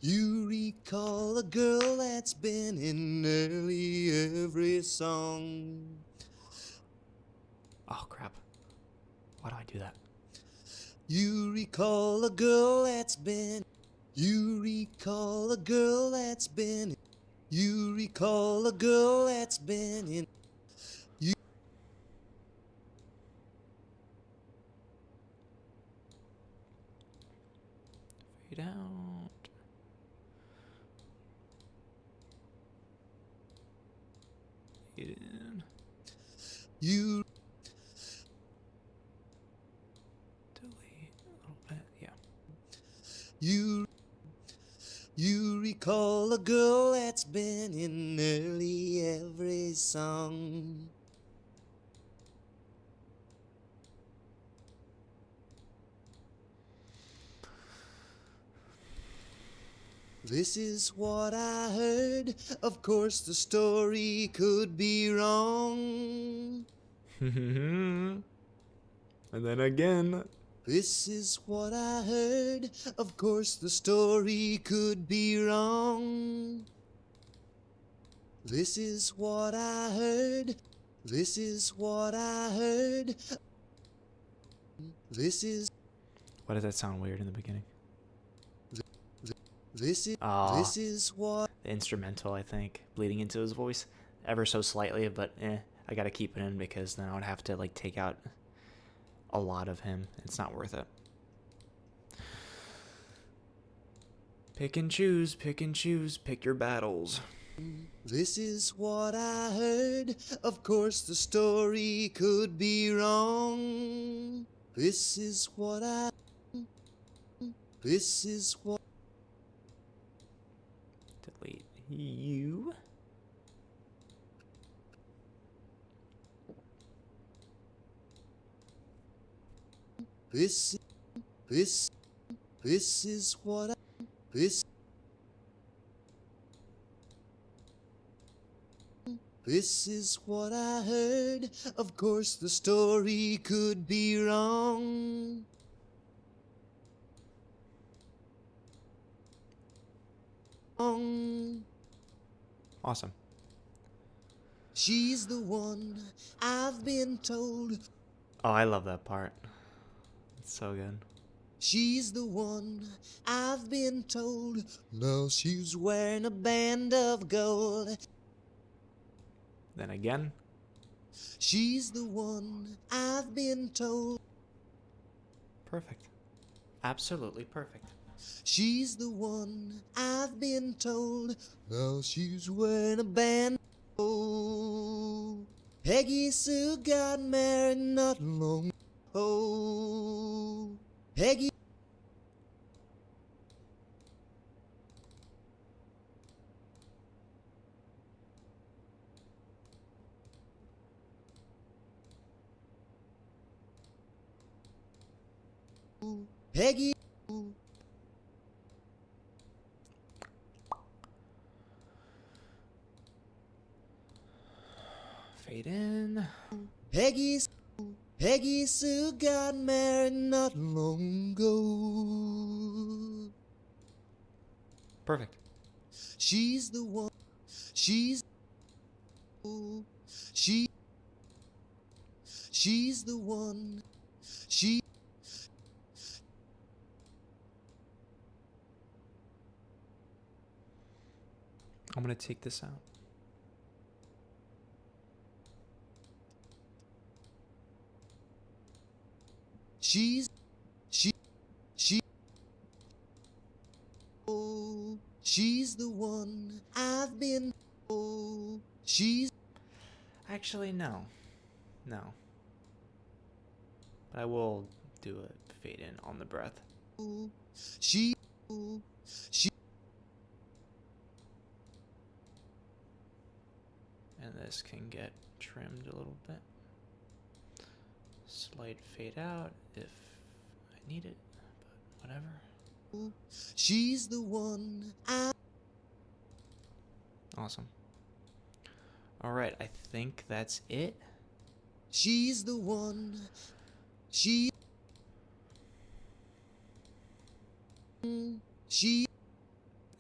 You recall a girl that's been in nearly every song. Oh, crap. Why do I do that? You recall a girl that's been. You recall a girl that's been. You recall a girl that's been in. You Fade out. Fade in. You Delete a little bit. Yeah. You recall a girl that's been in nearly every song. This is what I heard. Of course, the story could be wrong. And then again. This is what I heard. Of course, the story could be wrong. This is what I heard. This is what I heard. This is. Why does that sound weird in the beginning? This is. Ah, This is what. the instrumental, I think, bleeding into his voice ever so slightly, but I gotta keep it in because then I would have to like take out a lot of him. It's not worth it. Pick and choose, pick your battles. This is what I heard. Of course, the story could be wrong. This is what I. This is what. Delete you. This, this, this is what I, this, this is what I heard. Of course the story could be wrong. Awesome. She's the one I've been told. Oh, I love that part. It's so good. She's the one I've been told. Now she's wearing a band of gold. Then again. She's the one I've been told. Perfect. Absolutely perfect. She's the one I've been told. Now she's wearing a band of gold. Peggy Sue got married not long ago. Peggy Peggy Fade in. Peggy Sue got married not long ago. Perfect. She's the one. She's she. She's the one. She. I'm gonna take this out. She's oh, she's the one I've been. Oh, she's Actually, no. No. But I will do a fade in on the breath. she. And this can get trimmed a little bit. Slight fade out if I need it, but whatever. She's the one I. Awesome. Alright, I think that's it. She's the one. She. She.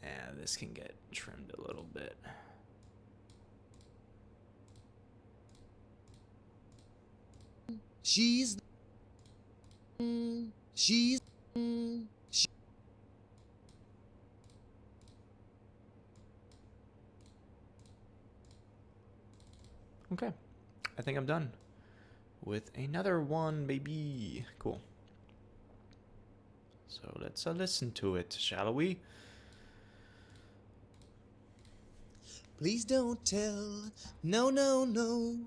Yeah, this can get trimmed a little bit. She's. She's. She, Okay, I think I'm done with another one, baby. Cool. So let's listen to it, shall we? please don't tell. No, no, no.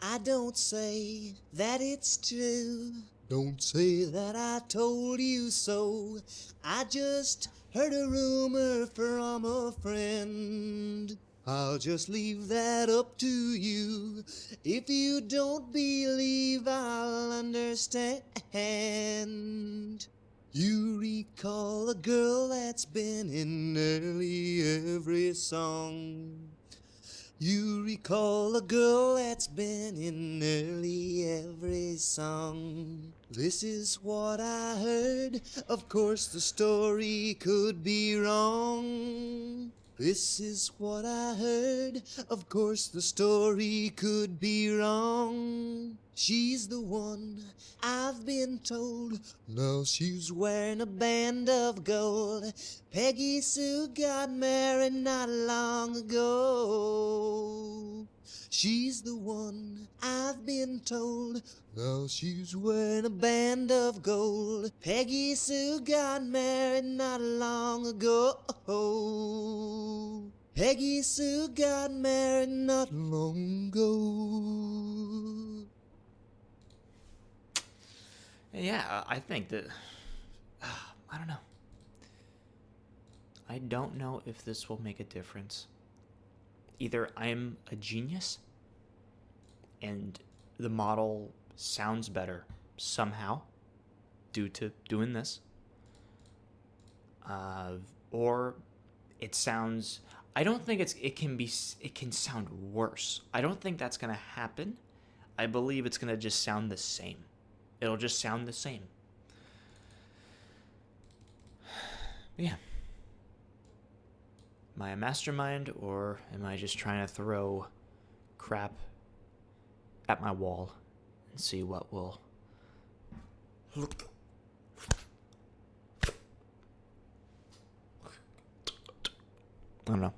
I don't say that it's true. Don't say that I told you so. I just heard a rumor from a friend. I'll just leave that up to you. If you don't believe, I'll understand. You recall a girl that's been in nearly every song. You recall a girl that's been in nearly every song. This is what I heard. Of course the story could be wrong. This is what I heard. Of course the story could be wrong. She's the one I've been told. Now she's wearing a band of gold. Peggy Sue got married not long ago. She's the one I've been told. Now she's wearing a band of gold. Peggy Sue got married not long ago. Peggy Sue got married not long ago. Yeah, I think that... I don't know. I don't know if this will make a difference. Either I'm a genius and the model sounds better somehow, due to doing this. Or it sounds, I don't think it can sound worse. I don't think that's going to happen. I believe it's going to just sound the same. It'll just sound the same. Yeah. Am I a mastermind, or am I just trying to throw crap at my wall and see what will... I don't know.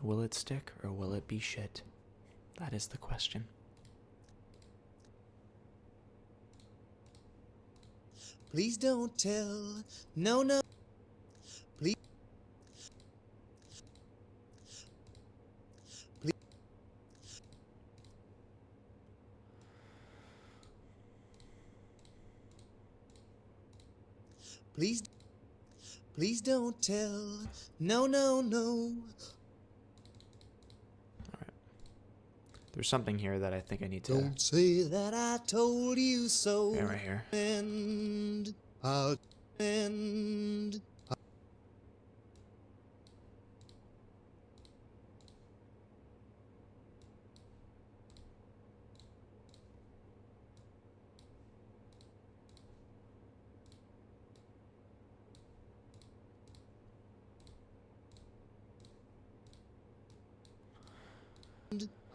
Will it stick, or will it be shit? That is the question. Please don't tell, no, no. Please, please, please, please don't tell, no, no, no. Alright. There's something here that I think I need to... Don't say that I told you so. Yeah, right here. And I'll and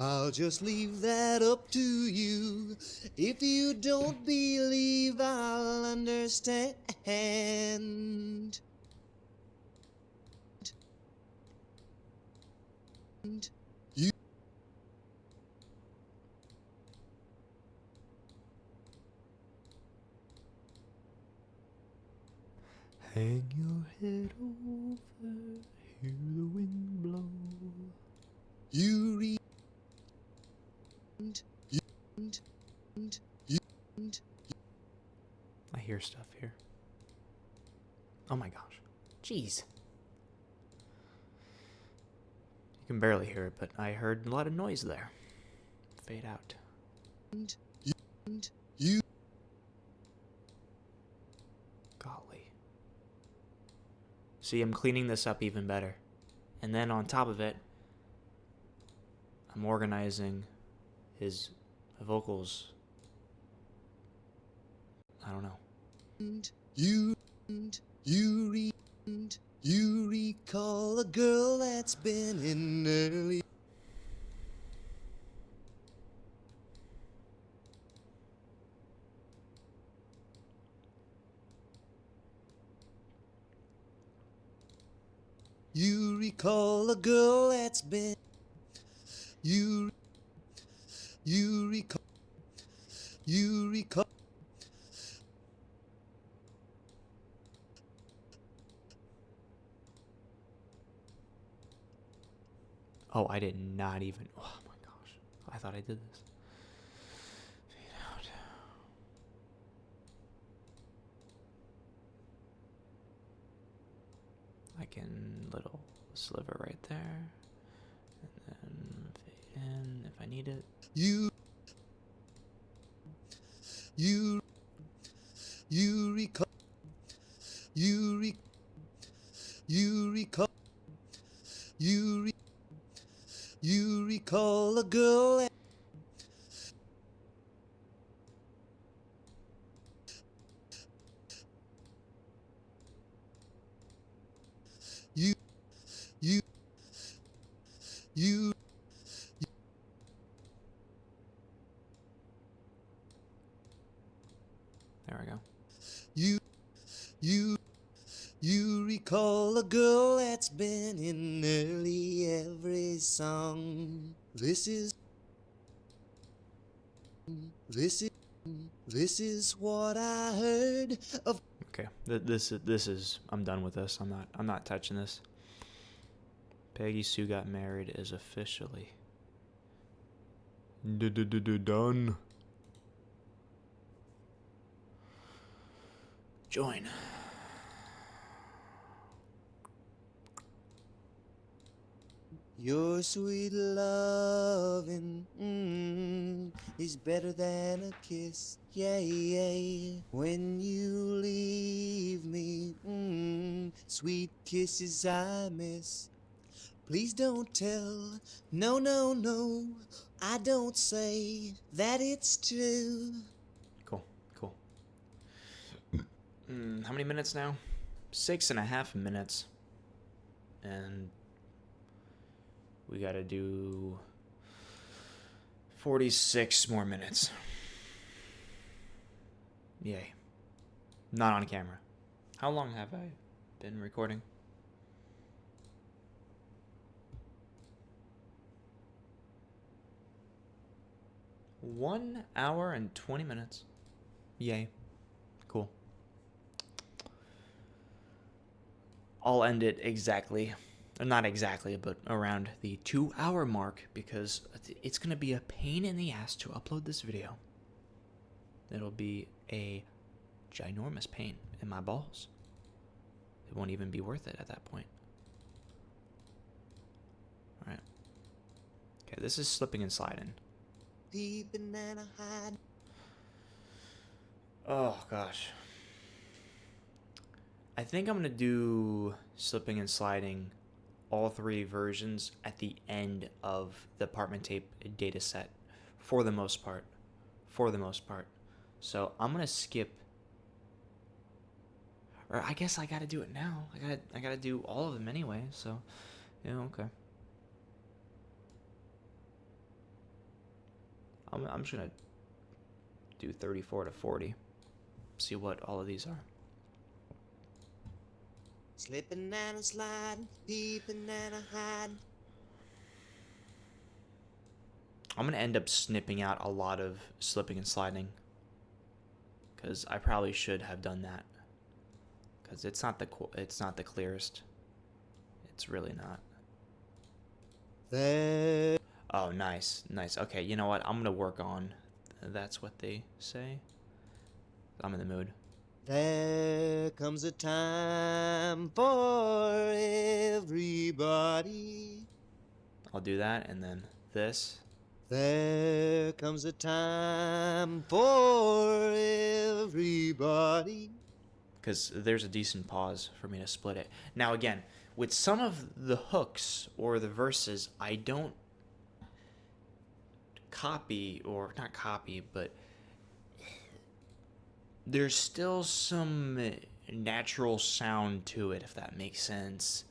I'll just leave that up to you. If you don't believe, I'll understand. You Hang your head over, hear the wind blow. you read. I hear stuff here. Oh my gosh. Jeez. You can barely hear it, but I heard a lot of noise there. Fade out. You Golly. See, I'm cleaning this up even better. And then on top of it, I'm organizing his vocals. I don't know. you you recall a girl that's been in early. You recall a girl that's been. You recall. You recall. Oh, I did not even... Oh my gosh. I thought I did this. Fade out. I can... Little sliver right there. And then fade in if I need it. You recall. You recall. You recall a girl. You you you There we go. you recall a girl that's been in nearly every song. This is what I heard of. Okay. This is... I'm done with this. I'm not touching this. Peggy Sue Got Married is officially... Done. Join. Your sweet loving. is better than a kiss. Yeah, yeah. When you leave me, sweet kisses I miss. Please don't tell, no, no, no, I don't say that it's true. Cool, cool. How many minutes now? 6.5 minutes. And we gotta do 46 more minutes. Yay. Not on camera. How long have I been recording? One hour and 20 minutes. Yay. Cool. I'll end it exactly, not exactly, but around the 2-hour mark, because it's going to be a pain in the ass to upload this video. It'll be a ginormous pain in my balls. It won't even be worth it at that point. Alright. Okay, this is slipping and sliding. Peeping and a hide. Oh, gosh. I think I'm going to do slipping and sliding, all 3 versions, at the end of the apartment tape data set, for the most part. So I'm going to skip, or I guess I got to do it now. I got to do all of them anyway, so, yeah, okay. I'm just going to do 34 to 40, see what all of these are. Slipping and a sliding, peeping and a hiding. I'm going to end up snipping out a lot of slipping and sliding, because I probably should have done that, because it's not the clearest. It's really not. There. Oh, nice. Okay, you know what? I'm going to work on That's What They Say. I'm in the mood. There comes a time for everybody. I'll do that, and then this. There comes a time for everybody. Because there's a decent pause for me to split it. Now, again, with some of the hooks or the verses, I don't copy, or not copy, but there's still some natural sound to it, if that makes sense.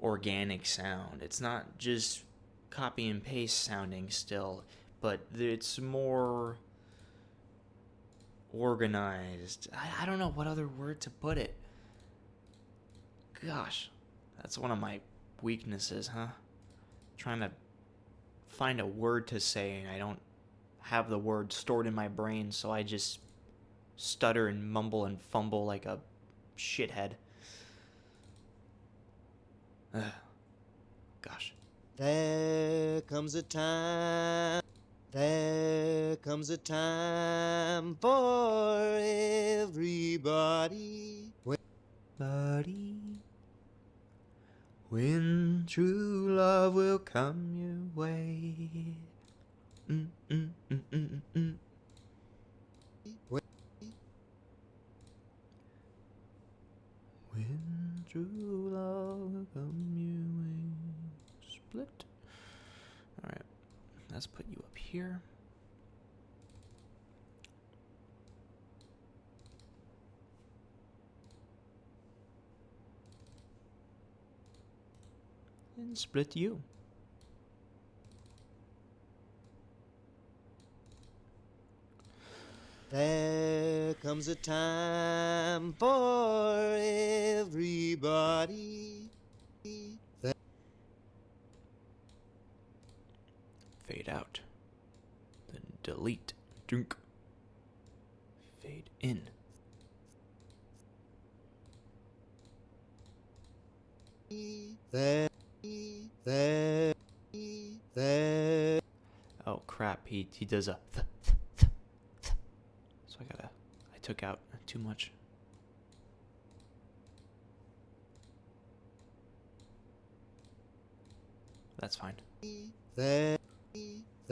Organic sound. It's not just copy and paste sounding still, but it's more organized. I don't know what other word to put it. Gosh, that's one of my weaknesses, huh? Trying to find a word to say, and I don't have the word stored in my brain, so I just stutter and mumble and fumble like a shithead. Gosh. There comes a time. There comes a time for everybody. Buddy, when true love will come your way. When true love will come your way. Split. Alright, let's put you up here. And split you. There comes a time for everybody. Fade out. Then delete. Drink. Fade in. There. Oh crap, he does a so I took out too much. That's fine. There.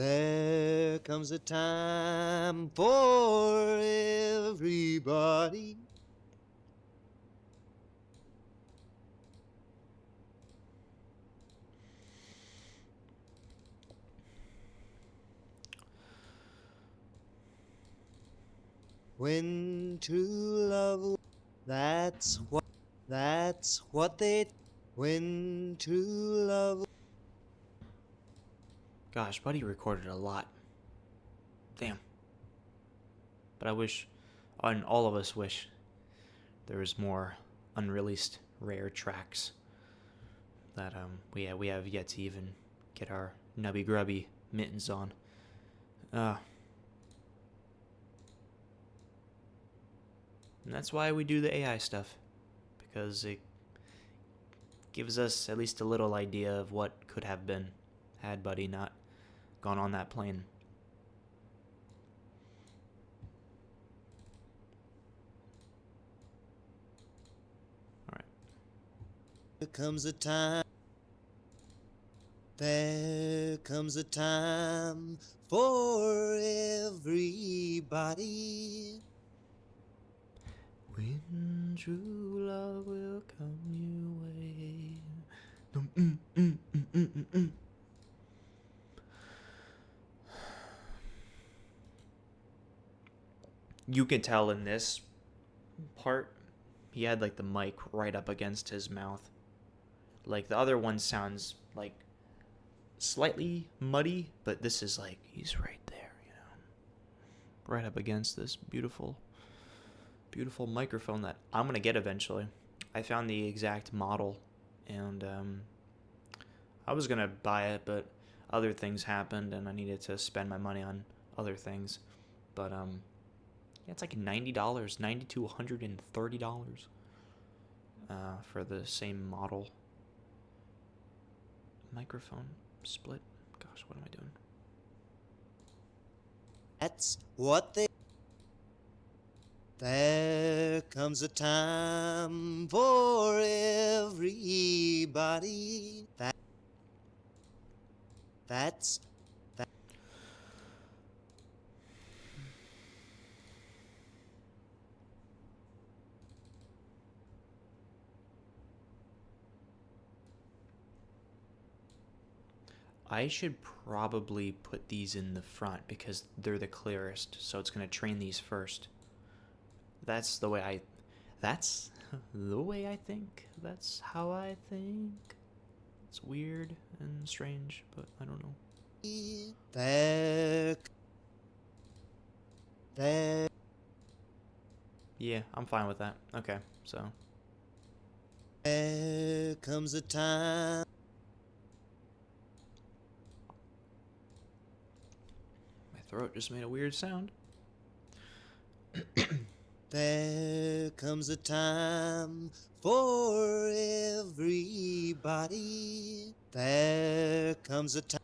There comes a time for everybody. When true love, that's what they, when true love. Gosh, Buddy recorded a lot. Damn. But I wish, and all of us wish, there was more unreleased rare tracks that we have yet to even get our nubby grubby mittens on. And that's why we do the AI stuff, because it gives us at least a little idea of what could have been had Buddy not gone on that plane. All right. There comes a time. There comes a time for everybody. When true love will come your way. You can tell in this part, he had like the mic right up against his mouth. Like the other one sounds like slightly muddy, but this is like he's right there, you know, right up against this beautiful microphone that I'm gonna get eventually. I found the exact model, and I was gonna buy it, but other things happened, and I needed to spend my money on other things. But yeah, it's like $90, $90 to $130 for the same model. Microphone split. Gosh, what am I doing? That's what they. There comes a time for everybody. That's. I should probably put these in the front because they're the clearest, so it's going to train these first. That's the way I think. That's how I think. It's weird and strange, but I don't know. There. Yeah, I'm fine with that. Okay, so. There comes a time. My throat just made a weird sound. There comes a time for everybody. There comes a time.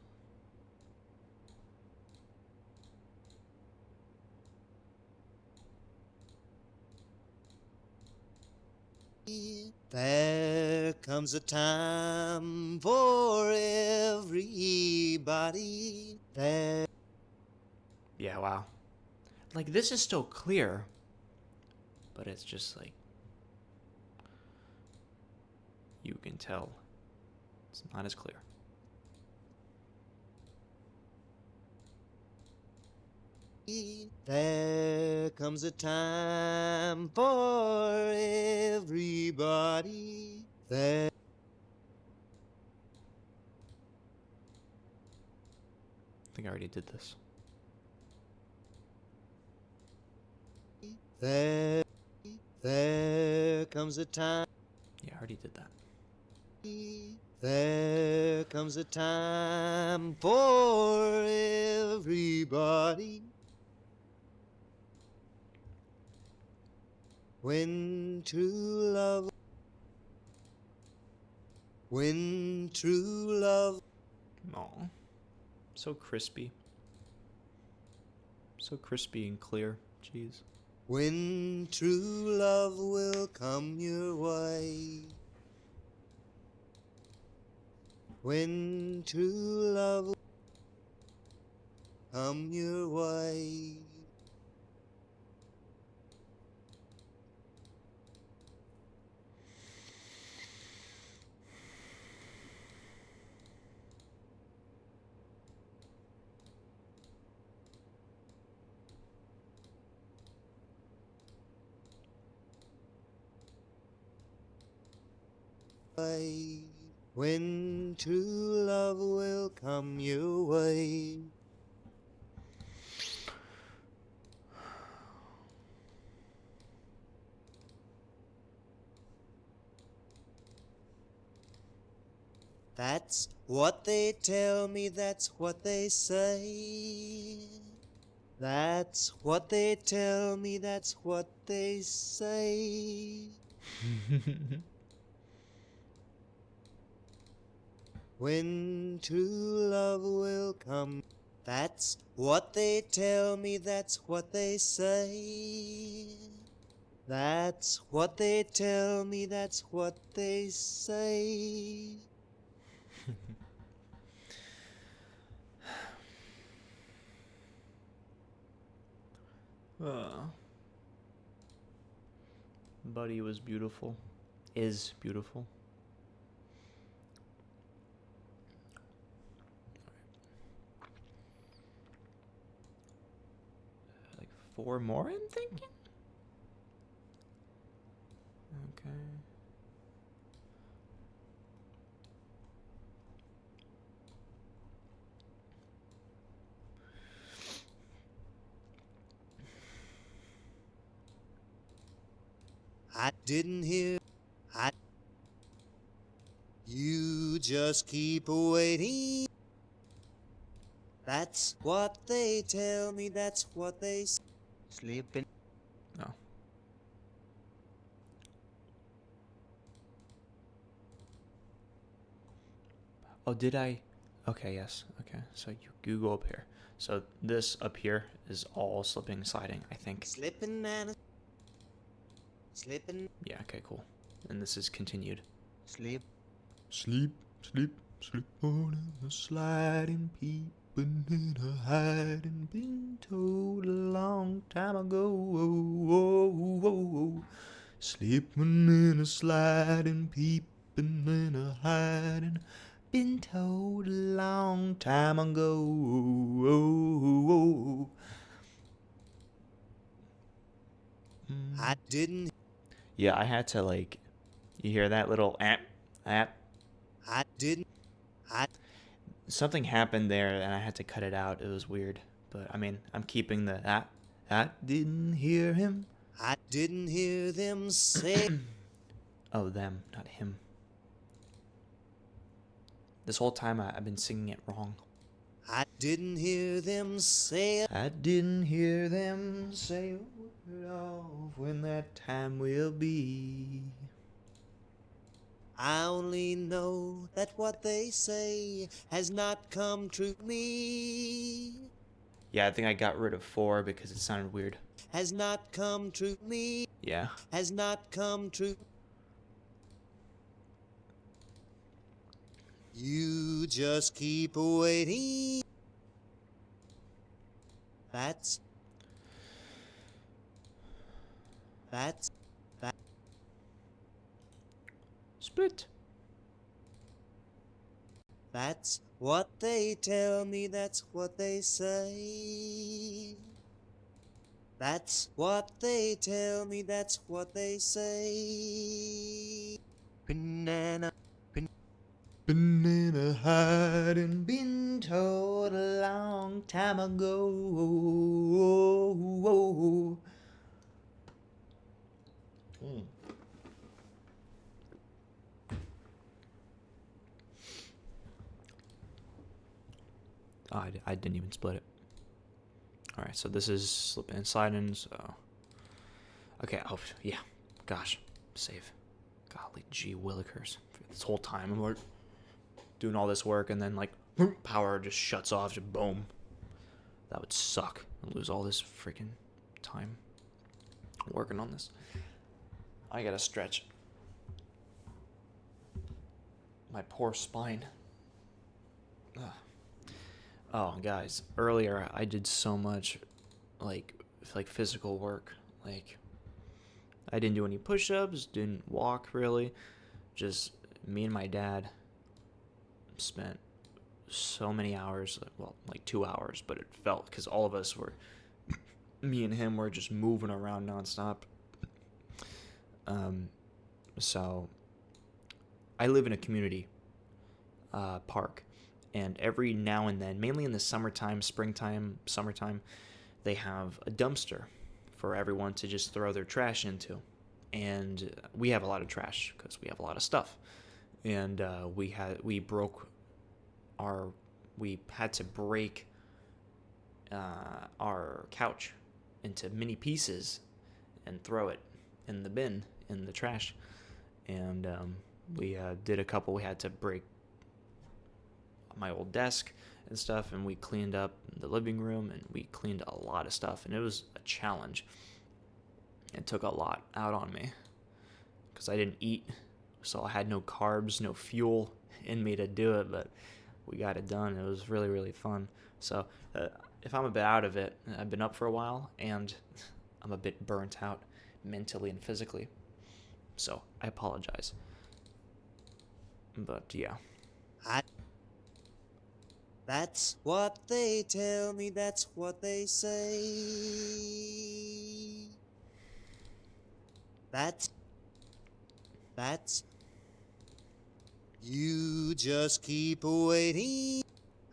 There comes a time for everybody. There. Yeah, wow. Like, this is still clear, but it's just like, you can tell it's not as clear. There comes a time for everybody. There. I think I already did this. There comes a time. Yeah, I already did that. There comes a time for everybody. When true love. Aw. So crispy. So crispy and clear. Jeez. When true love will come your way. When true love. come your way. When true love will come your way. That's what they tell me, that's what they say. That's what they tell me, that's what they say. When true love will come, that's what they tell me, that's what they say. That's what they tell me, that's what they say. Buddy was beautiful. Is beautiful. Like 4 more, I'm thinking? Okay. I didn't hear. You just keep waiting. That's what they tell me, that's what they say. Sleeping. No. Oh, did I? Okay, yes. Okay, so you go up here. So this up here is all slipping, sliding, I think. Slipping and slipping. Yeah, okay, cool. And this is continued. Sleep. Sleep, sleep, sleep on in the sliding, peeping in a hiding, been told a long time ago. Oh, oh, oh. Sleeping in a sliding, peeping in a hiding, been told a long time ago. Oh, oh, oh. I didn't. Yeah, I had to like, you hear that little app? I didn't. Something happened there and I had to cut it out. It was weird. But I mean, I'm keeping the I didn't hear him. I didn't hear them say. Oh, them, not him. This whole time I've been singing it wrong. I didn't hear them say. I didn't hear them say a word of when that time will be. I only know that what they say has not come true to me. Yeah, I think I got rid of 4 because it sounded weird. Has not come true to me. Yeah. Has not come true. You just keep waiting. That's Split. That's what they tell me, that's what they say. That's what they tell me, that's what they say. Banana. Been in a hiding, been told a long time ago. Oh, I didn't even split it. Alright, so this is slipping and sliding, so... Okay, oh, yeah. Gosh. Save. Golly gee willikers. This whole time I'm like doing all this work and then like power just shuts off, just boom. That would suck. I'd lose all this freaking time working on this. I gotta stretch my poor spine. Ugh. Oh, guys, earlier I did so much like physical work. Like I didn't do any push-ups, didn't walk really. Just me and my dad spent so many hours, well, like 2 hours, but it felt cuz all of us were me and him were just moving around nonstop. Um so I live in a community park, and every now and then, mainly in the summertime, springtime, summertime, they have a dumpster for everyone to just throw their trash into. And we have a lot of trash because we have a lot of stuff. And we had to break our couch into mini pieces and throw it in the bin in the trash. And we did a couple. We had to break my old desk and stuff, and we cleaned up the living room, and we cleaned a lot of stuff, and it was a challenge. It took a lot out on me because I didn't eat, so I had no carbs, no fuel in me to do it, but we got it done. It was really, really fun. So if I'm a bit out of it, I've been up for a while, and I'm a bit burnt out mentally and physically, so I apologize. But yeah. I That's what they tell me, that's what they say. That's You just keep waiting.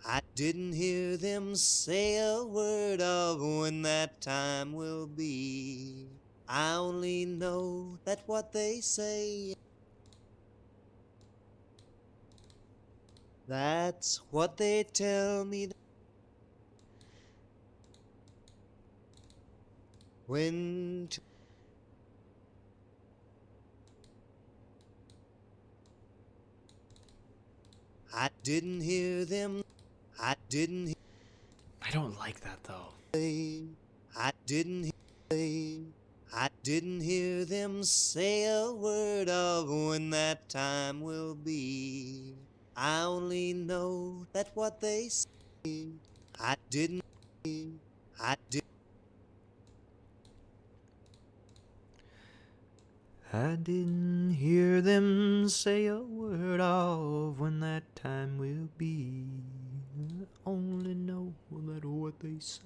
I didn't hear them say a word of when that time will be. I only know that what they say, that's what they tell me. When to I didn't hear them. I didn't I don't like that though. hear. I didn't hear. I didn't hear them say a word of when that time will be. I only know that what they say. I didn't hear. I did. I didn't hear them say a word of when that time will be. I only know that what they say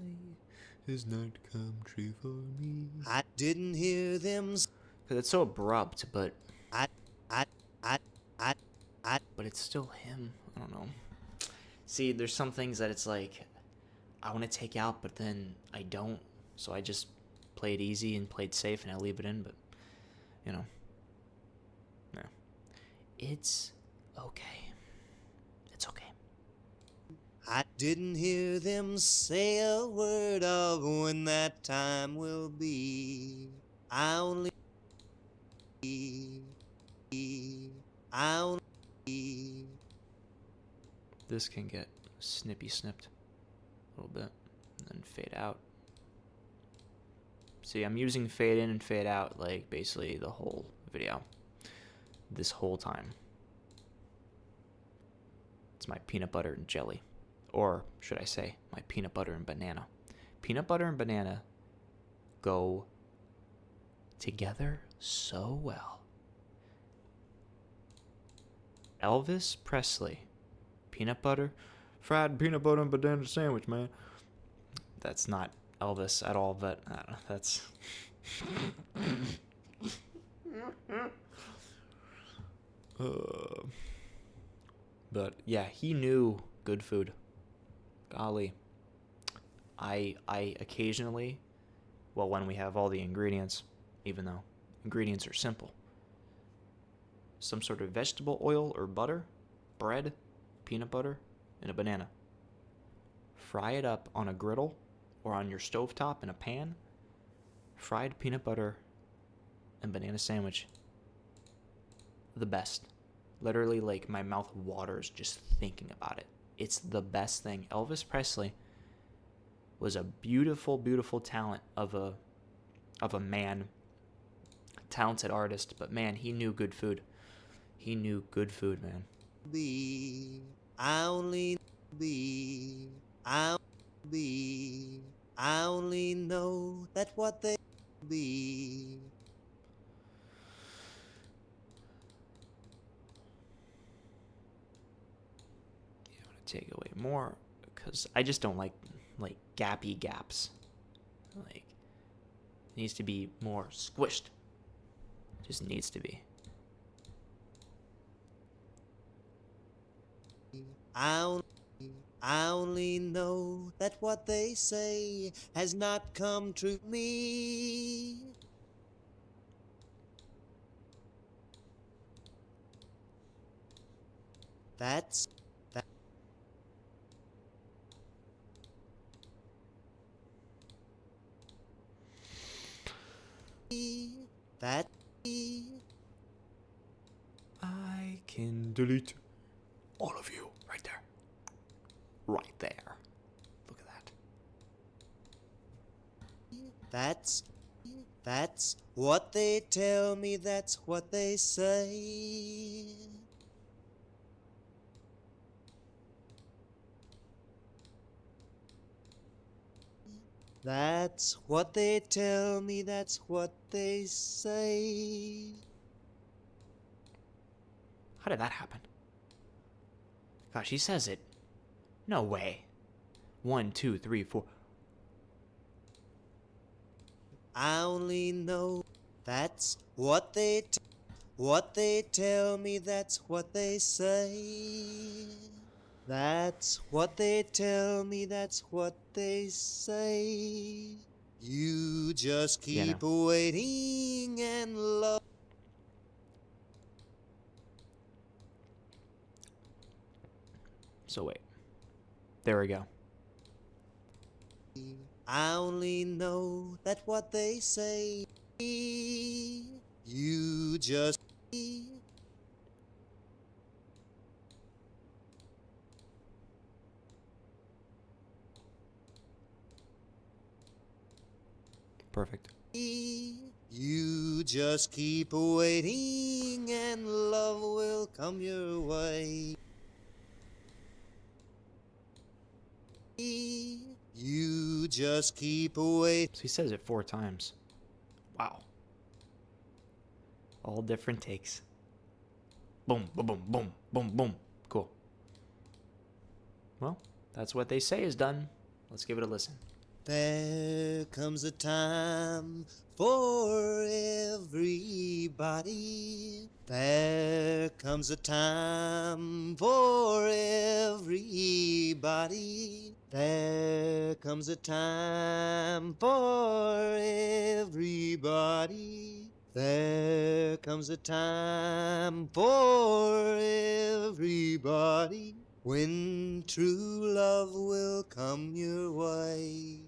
has not come true for me. I didn't hear them. Because it's so abrupt, but I, I, I, I, I. but it's still him. I don't know. See, there's some things that it's like I want to take out, but then I don't. So I just play it easy and play it safe, and I leave it in. But you know, yeah, it's okay. It's okay. I didn't hear them say a word of when that time will be. I only. I only. This can get snippy snipped a little bit, and then fade out. See, I'm using fade in and fade out like basically the whole video. This whole time. It's my peanut butter and jelly. Or should I say, my peanut butter and banana. Peanut butter and banana go together so well. Elvis Presley. Peanut butter. Fried peanut butter and banana sandwich, man. That's not Elvis at all, but I don't know, that's... But yeah, he knew good food. Golly. I occasionally, well, when we have all the ingredients, even though ingredients are simple, some sort of vegetable oil or butter, bread, peanut butter, and a banana. Fry it up on a griddle or on your stovetop in a pan. Fried peanut butter and banana sandwich. The best. Literally, like, my mouth waters just thinking about it. It's the best thing. Elvis Presley was a beautiful, beautiful talent of a man, talented artist, but man, he knew good food. He knew good food, man. I only be. I'll be. I only know that what they be. I'm gonna take away more because I just don't like gappy gaps. Like, it needs to be more squished. It just needs to be. I only know that what they say has not come true to me. That's that. That. I can delete all of you right there. Right there. Look at that. That's what they tell me, that's what they say. That's what they tell me, that's what they say. How did that happen? Gosh, he says it. No way. 1, 2, 3, 4. I only know that's what they tell me, that's what they say. That's what they tell me, that's what they say. You just Yeah, keep no. waiting and love. So wait. There we go. I only know that what they say. You just. Perfect. You just keep waiting and love will come your way. You just keep waiting. So he says it 4 times. Wow. All different takes. Boom, boom, boom, boom, boom, boom. Cool. Well, that's what they say is done. Let's give it a listen. There comes a time for everybody. There comes a time for everybody. There comes a time for everybody. There comes a time for everybody. When true love will come your way.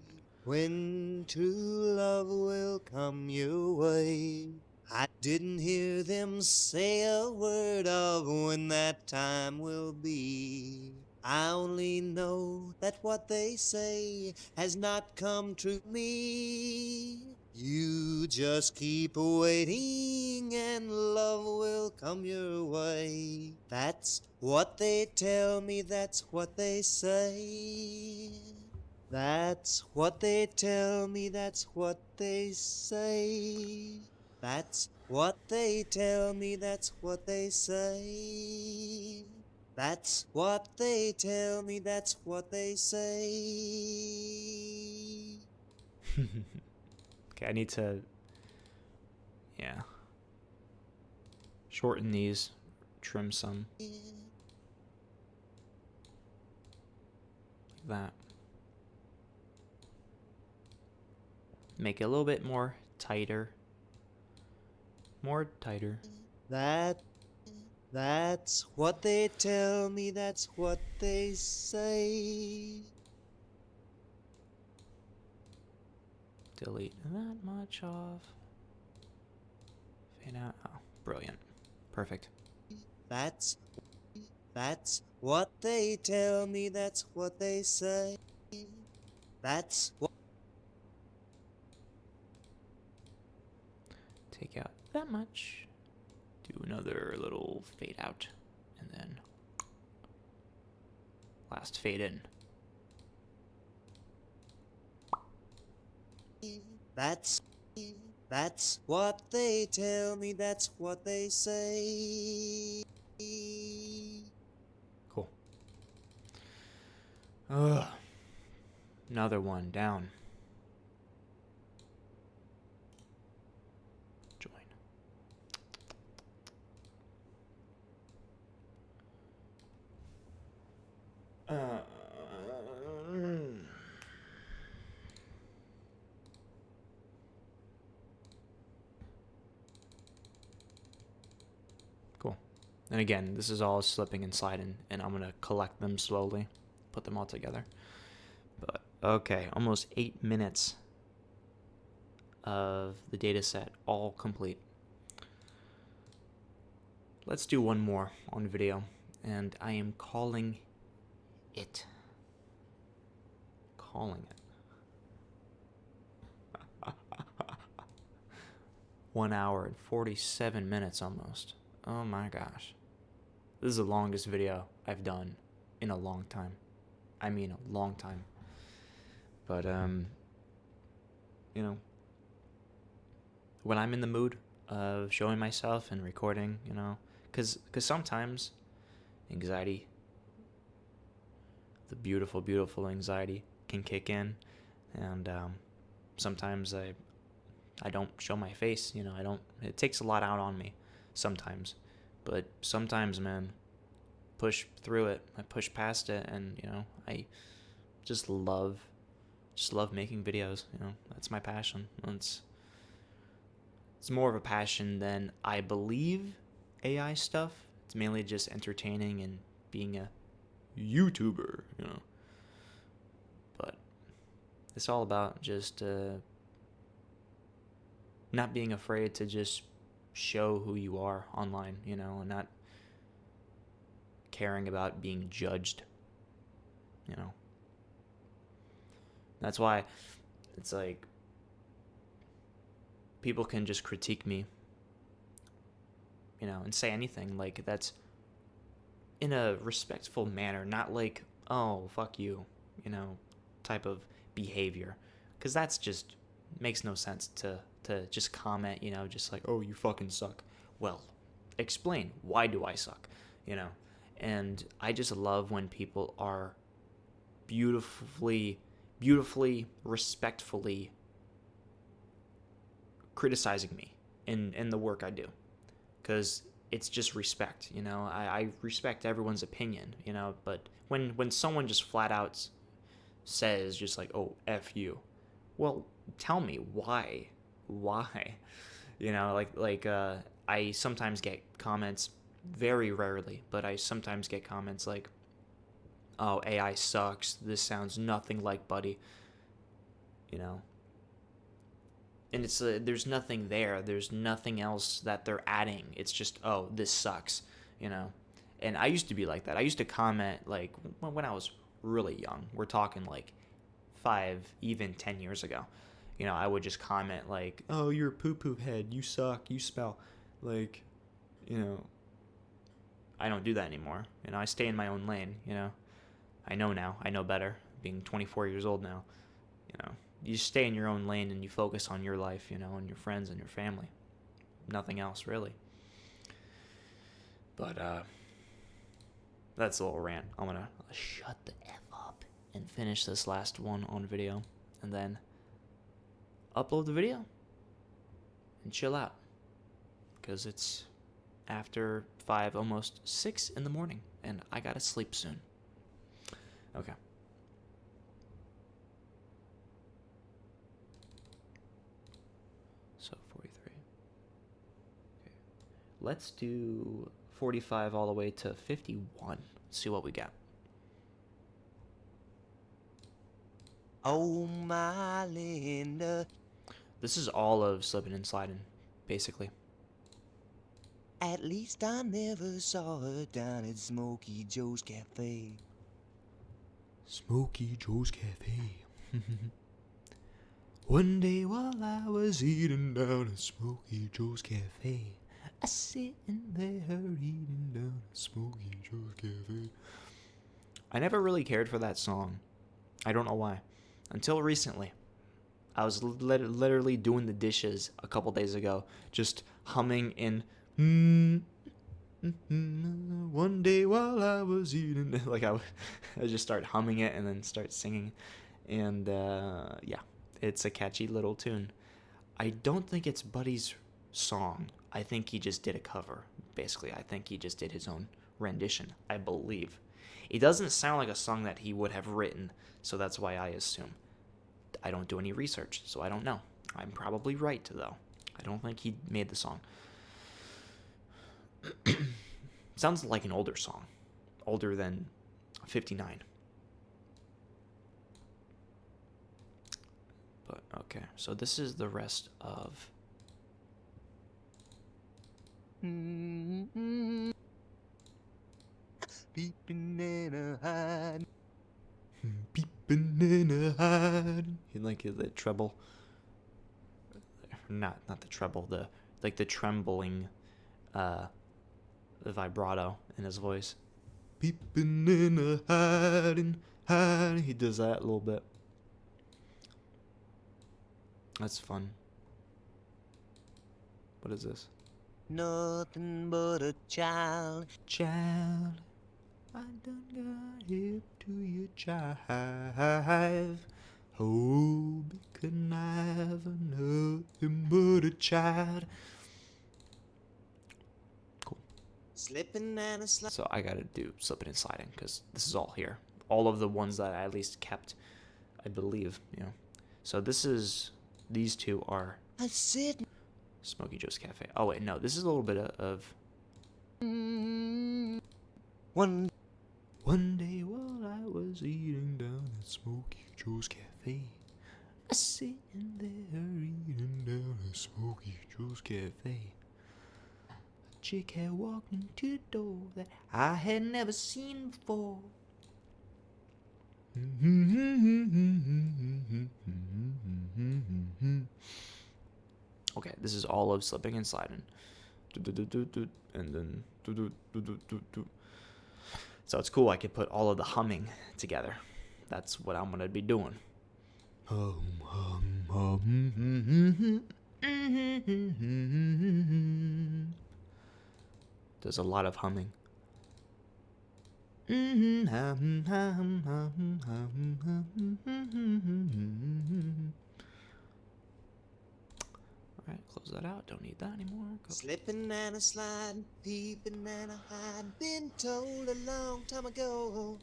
When true love will come your way. I didn't hear them say a word of when that time will be. I only know that what they say has not come true to me. You just keep waiting and love will come your way. That's what they tell me, that's what they say. That's what they tell me, that's what they say. That's what they tell me, that's what they say. That's what they tell me, that's what they say. Okay, I need to, yeah, shorten these, trim some, like that. Make it a little bit more tighter. More tighter. That's what they tell me, that's what they say. Delete that much off. Fade out. Oh, brilliant. Perfect. That's what they tell me, that's what they say. That's what. Take out that much. Do another little fade out. And then last fade in. That's that's what they tell me, that's what they say. Cool. Ugh. Another one down. Join. Cool. And again, this is all slipping and sliding, and I'm going to collect them slowly, put them all together. But, okay, almost 8 minutes of the data set, all complete. Let's do one more on video, and I am calling it. 1 hour and 47 minutes almost. Oh my gosh. This is the longest video I've done in a long time. I mean, a long time. But, you know, when I'm in the mood of showing myself and recording, you know, because sometimes anxiety, the beautiful, beautiful anxiety can kick in, and sometimes I don't show my face, you know, it takes a lot out on me sometimes, but sometimes, man, push through it, I push past it, and, you know, I just love making videos, you know, that's my passion. It's more of a passion than I believe AI stuff. It's mainly just entertaining and being a YouTuber, you know. But it's all about just not being afraid to just show who you are online, you know, and not caring about being judged, you know. That's why it's like people can just critique me, you know, and say anything like that's in a respectful manner, not like, oh, fuck you, you know, type of behavior. Because that's just makes no sense to just comment, you know, just like, oh, you fucking suck. Well, explain, why do I suck, you know? And I just love when people are beautifully, respectfully criticizing me in the work I do. Because it's just respect, you know. I respect everyone's opinion, you know, but when someone just flat out says just like, oh, F you, well, tell me why, you know, like I sometimes get comments, very rarely, but I sometimes get comments like, oh, AI sucks, this sounds nothing like Buddy, you know. And it's there's nothing there. There's nothing else that they're adding. It's just, oh, this sucks, you know. And I used to be like that. I used to comment like when I was really young. We're talking like 5, even 10 years ago. You know, I would just comment like, oh, you're a poo-poo head. You suck. You smell. Like, you know, I don't do that anymore. You know, I stay in my own lane, you know. I know now. I know better. Being 24 years old now, you know. You stay in your own lane and you focus on your life, you know, and your friends and your family. Nothing else, really. But, that's a little rant. I'm gonna shut the F up and finish this last one on video. And then upload the video and chill out. Because it's after 5, almost 6 in the morning. And I gotta sleep soon. Okay. So 43. Okay. Let's do 45 all the way to 51. Let's see what we got. Oh, my Linda. This is all of Slippin' and Slidin', basically. At least I never saw her down at Smokey Joe's Cafe. Smokey Joe's Cafe. One day while I was eating down at Smokey Joe's Cafe, I sitting there eating down at Smokey Joe's Cafe. I never really cared for that song. I don't know why. Until recently. I was literally doing the dishes a couple days ago, just humming in. One day while I was eating, like I just start humming it and then start singing, and yeah, it's a catchy little tune. I don't think it's Buddy's song. I think he just did a cover. Basically, I think he just did his own rendition, I believe. It doesn't sound like a song that he would have written, so that's why I assume. I don't do any research, so I don't know. I'm probably right, though. I don't think he made the song. Sounds like an older song. Older than 59. But, okay. So this is the rest of... Peeping in a hide. Peeping in a hide. You like the treble? Not the treble. The trembling, the vibrato in his voice. Peeping in a hiding. He does that a little bit. That's fun. What is this? Nothing but a child. Child, I done got hip to your jive. Oh, be conniving, nothing but a child. Cool. Slipping and a slide. So I gotta do slipping and sliding because this is all here. All of the ones that I at least kept, I believe. So these two are I sit. Smokey Joe's Cafe. Oh wait, no, this is a little bit of One. One day while I was eating down at Smokey Joe's Cafe, I sitting there eating down at Smokey Joe's Cafe. A chick had walked into the door that I had never seen before. Okay, this is all of slipping and sliding. And then so it's cool I could put all of the humming together. That's what I'm gonna be doing. Hum, hum, hum. There's a lot of humming. Alright, close that out. Don't need that anymore. Go. Slipping and a sliding, peeping and a hiding. Been told a long time ago.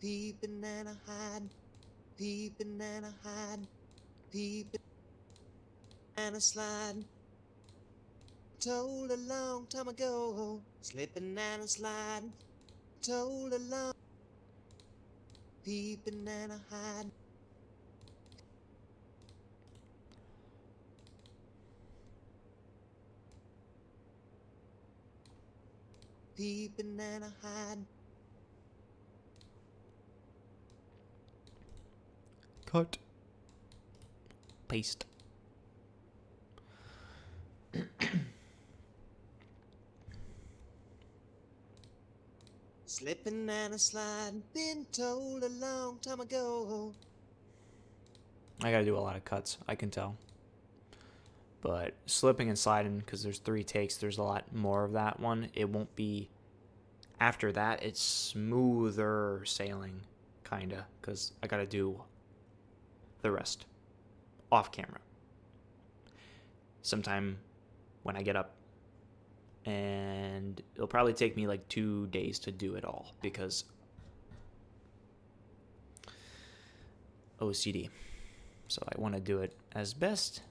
Peeping and a hiding, peeping and a hiding, peeping and a sliding. Told a long time ago. Slipping and a sliding. Told a long. Peeping and a hiding. Peeping and a hiding. Cut. Paste. Slipping and a sliding. Been told a long time ago. I gotta do a lot of cuts, I can tell. But slipping and sliding, because there's 3 takes, there's a lot more of that one. It won't be... After that, it's smoother sailing, kinda, because I gotta do the rest off camera. Sometime when I get up, and it'll probably take me like 2 days to do it all, because OCD. So I want to do it as best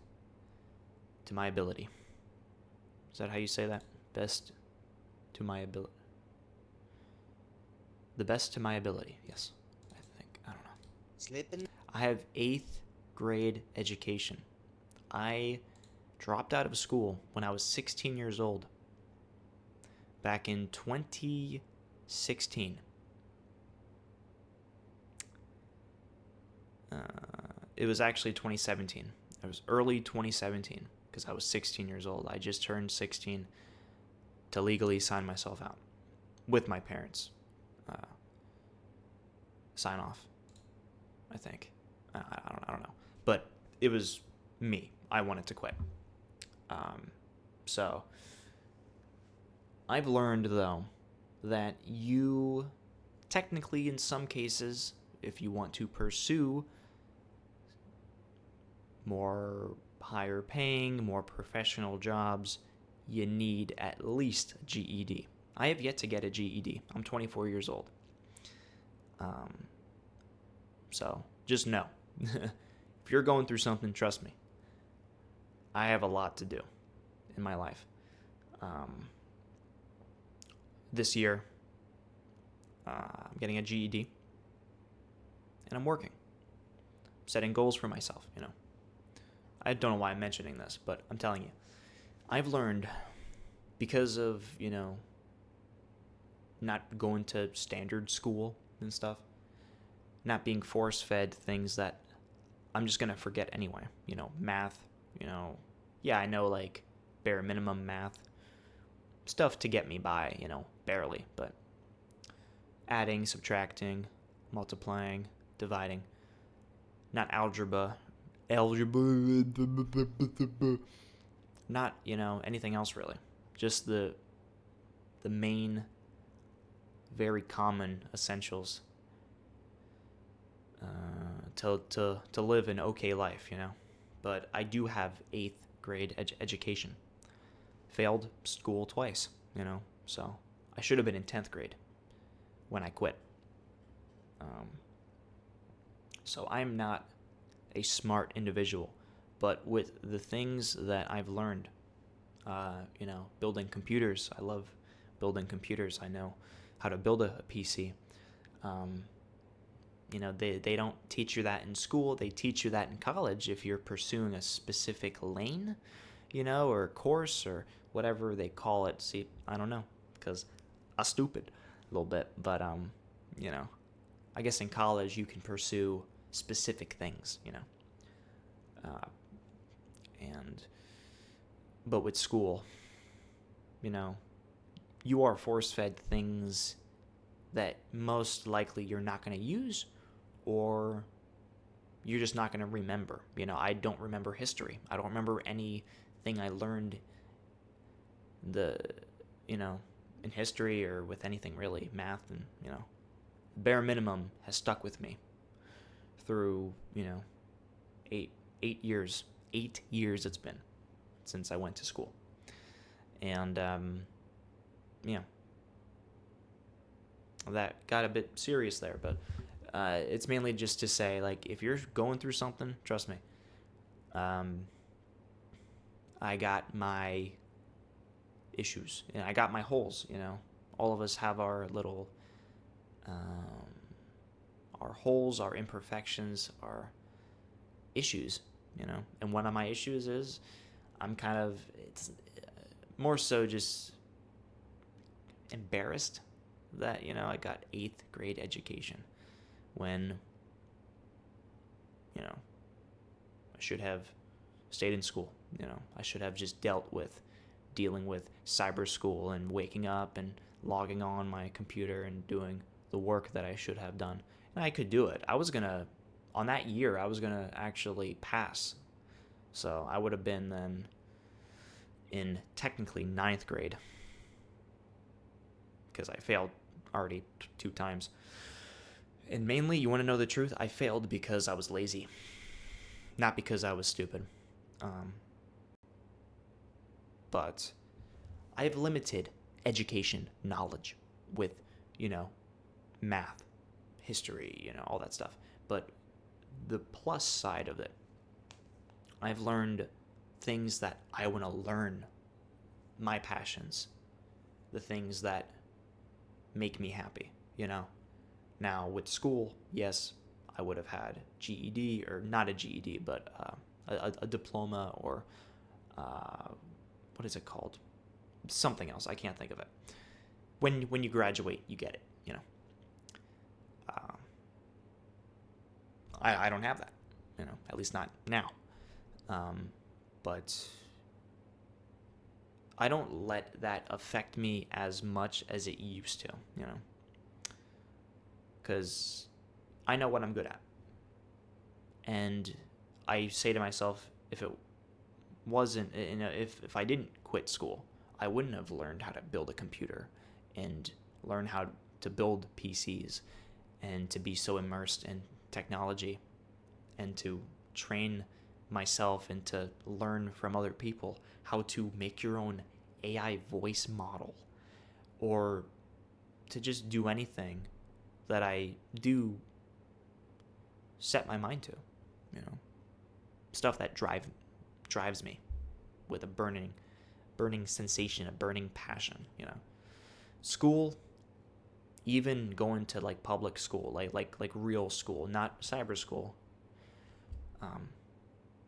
to my ability. Is that how you say that? Best to my ability. The best to my ability, yes. I think. I don't know. Slipping. I have 8th grade education. I dropped out of school when I was 16 years old. Back in 2016. It was actually 2017. It was early 2017 because I was 16 years old. I just turned 16 to legally sign myself out with my parents. Sign off, I think. I don't know. it was me. I wanted to quit. So I've learned, though, that you technically, in some cases, if you want to pursue more higher paying, more professional jobs, you need at least a GED. I have yet to get a GED. I'm 24 years old. So just know, if you're going through something, trust me, I have a lot to do in my life. This year, I'm getting a GED, and I'm working, setting goals for myself, I don't know why I'm mentioning this, but I'm telling you, I've learned, because of, not going to standard school and stuff, not being force-fed things that I'm just going to forget anyway. Math, yeah, I know, like, bare minimum math, stuff to get me by, barely, but adding, subtracting, multiplying, dividing, not algebra, not, anything else really. Just the main, very common essentials to live an okay life, But I do have 8th grade education. Failed school twice, So I should have been in 10th grade when I quit. So I'm not a smart individual, but with the things that I've learned, building computers, I love building computers. I know how to build a PC. They don't teach you that in school. They teach you that in college if you're pursuing a specific lane, or course or whatever they call it. See, I don't know, because I'm stupid a little bit, but I guess in college you can pursue specific things, but with school, you are force-fed things that most likely you're not going to use, or you're just not going to remember. I don't remember history. I don't remember anything I learned in history or with anything really, math, and, bare minimum has stuck with me through, 8 years. 8 years it's been since I went to school. And, that got a bit serious there, but it's mainly just to say, like, if you're going through something, trust me, I got my issues, and I got my holes. All of us have our little our holes, our imperfections, our issues, and one of my issues is it's more so just embarrassed that, I got 8th grade education when, I should have stayed in school. I should have just dealing with cyber school and waking up and logging on my computer and doing the work that I should have done. And I could do it. On that year, I was going to actually pass. So I would have been then in technically 9th grade, because I failed already 2 times. And mainly, you want to know the truth? I failed because I was lazy, not because I was stupid. But I have limited education knowledge with, math, history, all that stuff. But the plus side of it, I've learned things that I want to learn, my passions, the things that make me happy, Now, with school, yes, I would have had GED, or not a GED, but a diploma, or what is it called? Something else. I can't think of it. When you graduate, you get it, I don't have that, at least not now. But I don't let that affect me as much as it used to, because I know what I'm good at. And I say to myself, if it wasn't, if I didn't quit school, I wouldn't have learned how to build a computer and learn how to build PCs and to be so immersed in technology and to train myself and to learn from other people how to make your own AI voice model, or to just do anything that I do set my mind to, stuff that drives me with a burning sensation, a burning passion. School, even going to like public school, like real school, not cyber school,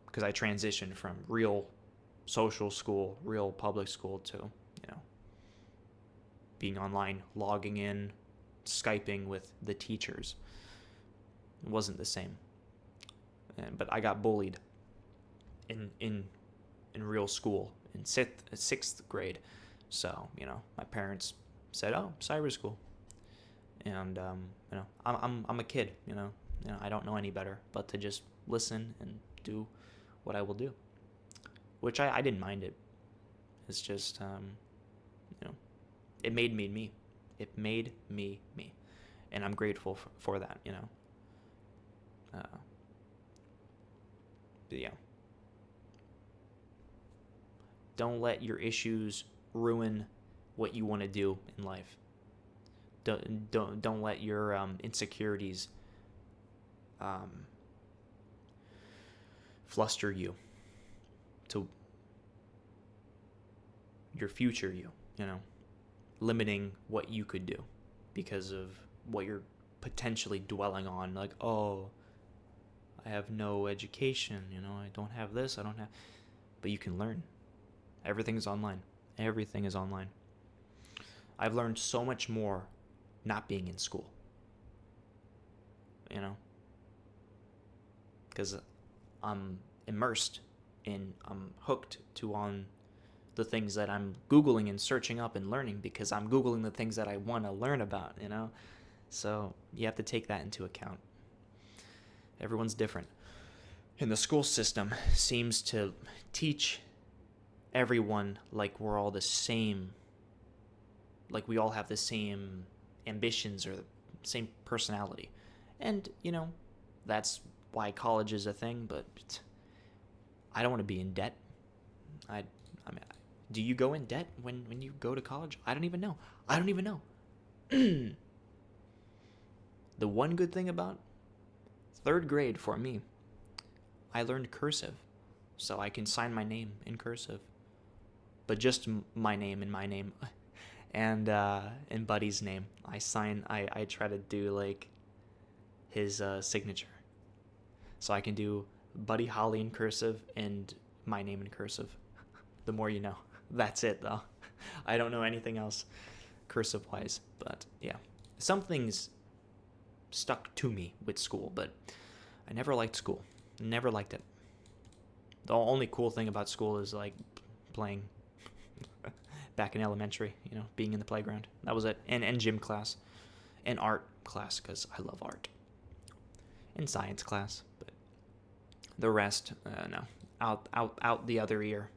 because I transitioned from real social school, real public school to being online, logging in, Skyping with the teachers. It wasn't the same. But I got bullied in real school in sixth grade. So, my parents said, "Oh, cyber school." And I'm a kid, I don't know any better but to just listen and do what I will do. Which I didn't mind it. It's just it made me me. It made me me. And I'm grateful for that, but yeah. Don't let your issues ruin what you want to do in life. Don't let your insecurities fluster you to your future limiting what you could do because of what you're potentially dwelling on, like, oh, I have no education, I don't have this, I don't have, but you can learn. Everything is online. I've learned so much more not being in school, because I'm immersed I'm hooked on the things that I'm Googling and searching up and learning, because I'm Googling the things that I want to learn about, So you have to take that into account. Everyone's different. And the school system seems to teach everyone like we're all the same, like we all have the same ambitions or the same personality. And, that's why college is a thing, but I don't want to be in debt. I mean, do you go in debt when you go to college? I don't even know. The one good thing about third grade for me, I learned cursive, so I can sign my name in cursive, but just my name and my name, and Buddy's name. I try to do like his signature, so I can do Buddy Holly in cursive and my name in cursive. The more you know. That's it, though. I don't know anything else cursive-wise, but yeah. Some things stuck to me with school, but I never liked school. Never liked it. The only cool thing about school is, like, playing back in elementary, being in the playground. That was it. And gym class. And art class, because I love art. And science class, but the rest, no. Out the other ear.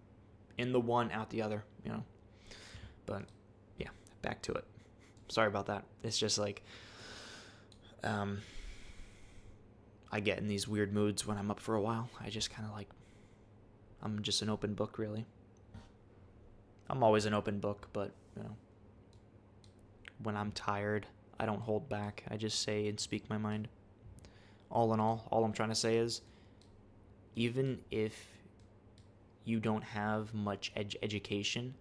In the one, out the other, But, yeah, back to it. Sorry about that. It's just like, I get in these weird moods when I'm up for a while. I just kind of like, I'm just an open book, really. I'm always an open book, but, when I'm tired, I don't hold back. I just say and speak my mind. All in all I'm trying to say is, even if you don't have much education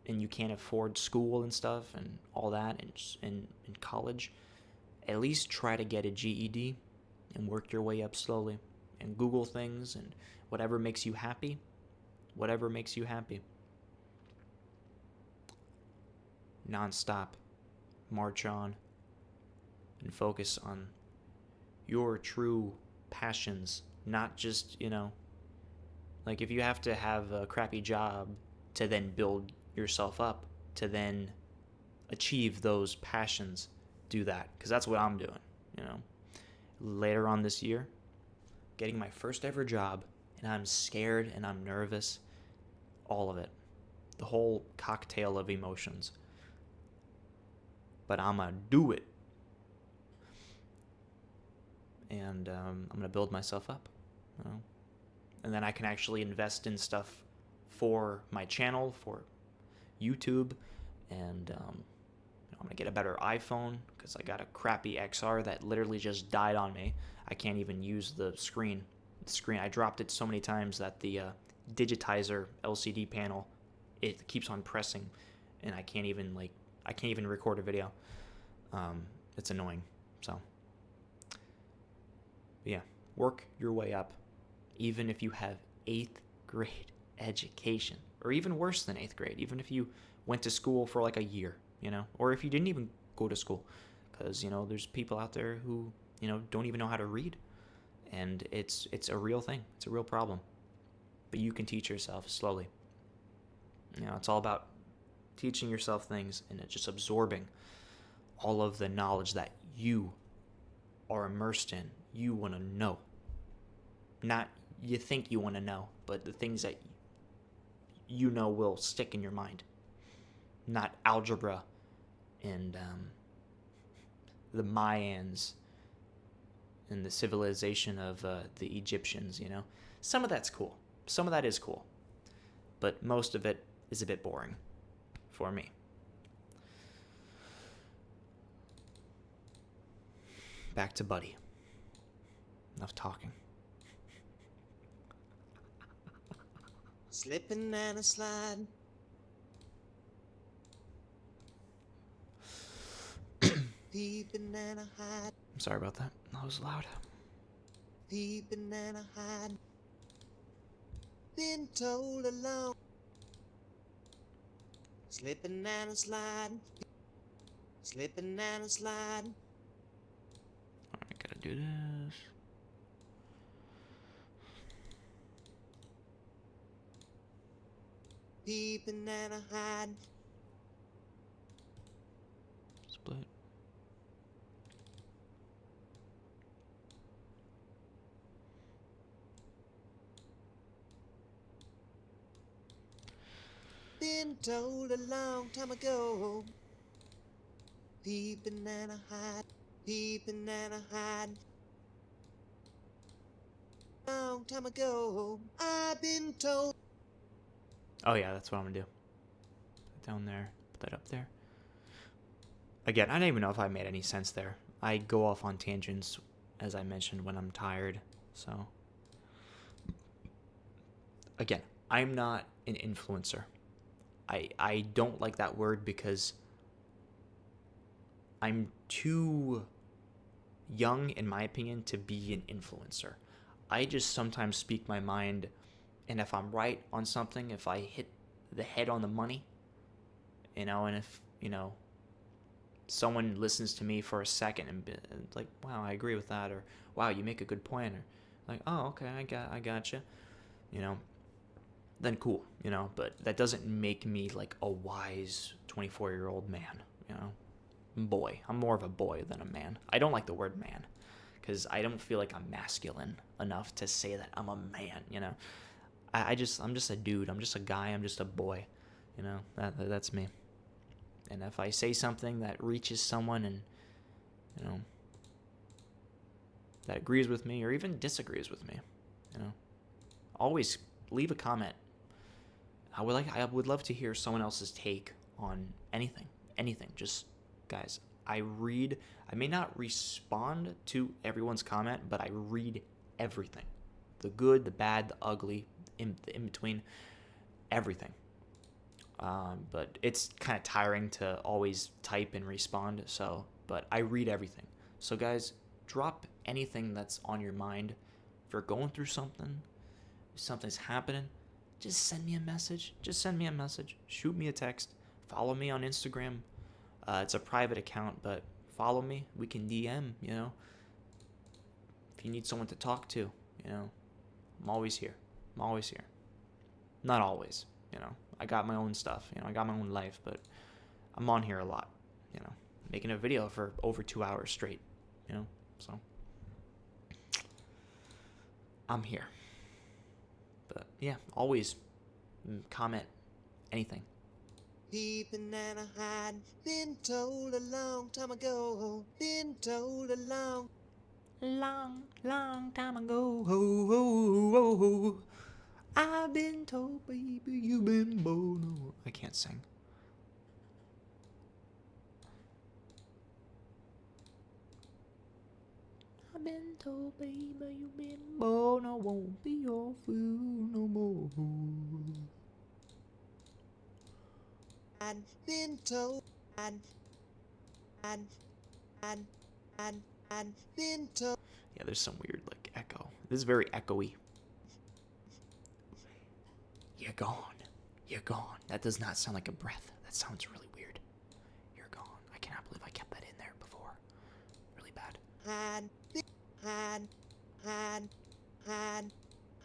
and you can't afford school and stuff and all that and college, at least try to get a GED and work your way up slowly and Google things and whatever makes you happy. Non-stop. March on and focus on your true passions, not just, like if you have to have a crappy job to then build yourself up, to then achieve those passions, do that. Because that's what I'm doing, Later on this year, getting my first ever job, and I'm scared and I'm nervous. All of it. The whole cocktail of emotions. But I'm going to do it. And I'm going to build myself up. You know? And then I can actually invest in stuff for my channel, for YouTube, and I'm going to get a better iPhone because I got a crappy XR that literally just died on me. I can't even use the screen. I dropped it so many times that the digitizer LCD panel, it keeps on pressing, and I can't even record a video. It's annoying. So yeah, work your way up. Even if you have 8th grade education, or even worse than 8th grade, even if you went to school for like a year, or if you didn't even go to school, because, there's people out there who, don't even know how to read, and it's a real thing. It's a real problem, but you can teach yourself slowly. It's all about teaching yourself things and just absorbing all of the knowledge that you are immersed in. You want to know. Not you think you want to know, but the things that will stick in your mind. Not algebra and the Mayans and the civilization of the Egyptians, Some of that's cool. Some of that is cool. But most of it is a bit boring for me. Back to Buddy. Enough talking. Slipping and a slide. Peeping and a hide. I'm sorry about that. That was loud. Peeping and a hide. Been told along. Slipping and a slide. Slipping and a slide. I gotta do this. Peeping and a hide. Split. Been told a long time ago. Peeping and a hide. Peeping and a hide. Long time ago, I've been told. Oh yeah, that's what I'm gonna do. Put that down there. Put that up there. Again, I don't even know if I made any sense there. I go off on tangents, as I mentioned, when I'm tired. So, again, I'm not an influencer. I don't like that word because I'm too young, in my opinion, to be an influencer. I just sometimes speak my mind, and if I'm right on something, if I hit the head on the money, and if, someone listens to me for a second and like, wow, I agree with that, or wow, you make a good point, or like, oh, okay, I gotcha, then cool, but that doesn't make me like a wise 24-year-old man, boy. I'm more of a boy than a man. I don't like the word man because I don't feel like I'm masculine enough to say that I'm a man, I'm just a dude. I'm just a guy. I'm just a boy, that's me. And if I say something that reaches someone and, that agrees with me or even disagrees with me, always leave a comment. I would love to hear someone else's take on anything. Just, guys, I may not respond to everyone's comment, but I read everything. The good, the bad, the ugly, in between, everything. But it's kind of tiring to always type and respond, but I read everything. So guys, drop anything that's on your mind. If you're going through something, if something's happening, just send me a message. Shoot me a text. Follow me on Instagram. It's a private account, but follow me. We can DM, If you need someone to talk to, I'm always here. Not always, I got my own stuff, I got my own life, but I'm on here a lot, making a video for over 2 hours straight, so. I'm here. But yeah, always comment anything. Peeping and a hiding, been told a long time ago, been told a long Long time ago. Ho, ho, ho, ho. I've been told, baby, you've been born. I can't sing. I've been told, baby, you've been born. I won't be your fool no more. and been told and been told. Yeah, there's some weird like echo. This is very echoey. You're gone. You're gone. That does not sound like a breath. That sounds really weird. You're gone. I cannot believe I kept that in there before. Really bad. Han, han, han, han,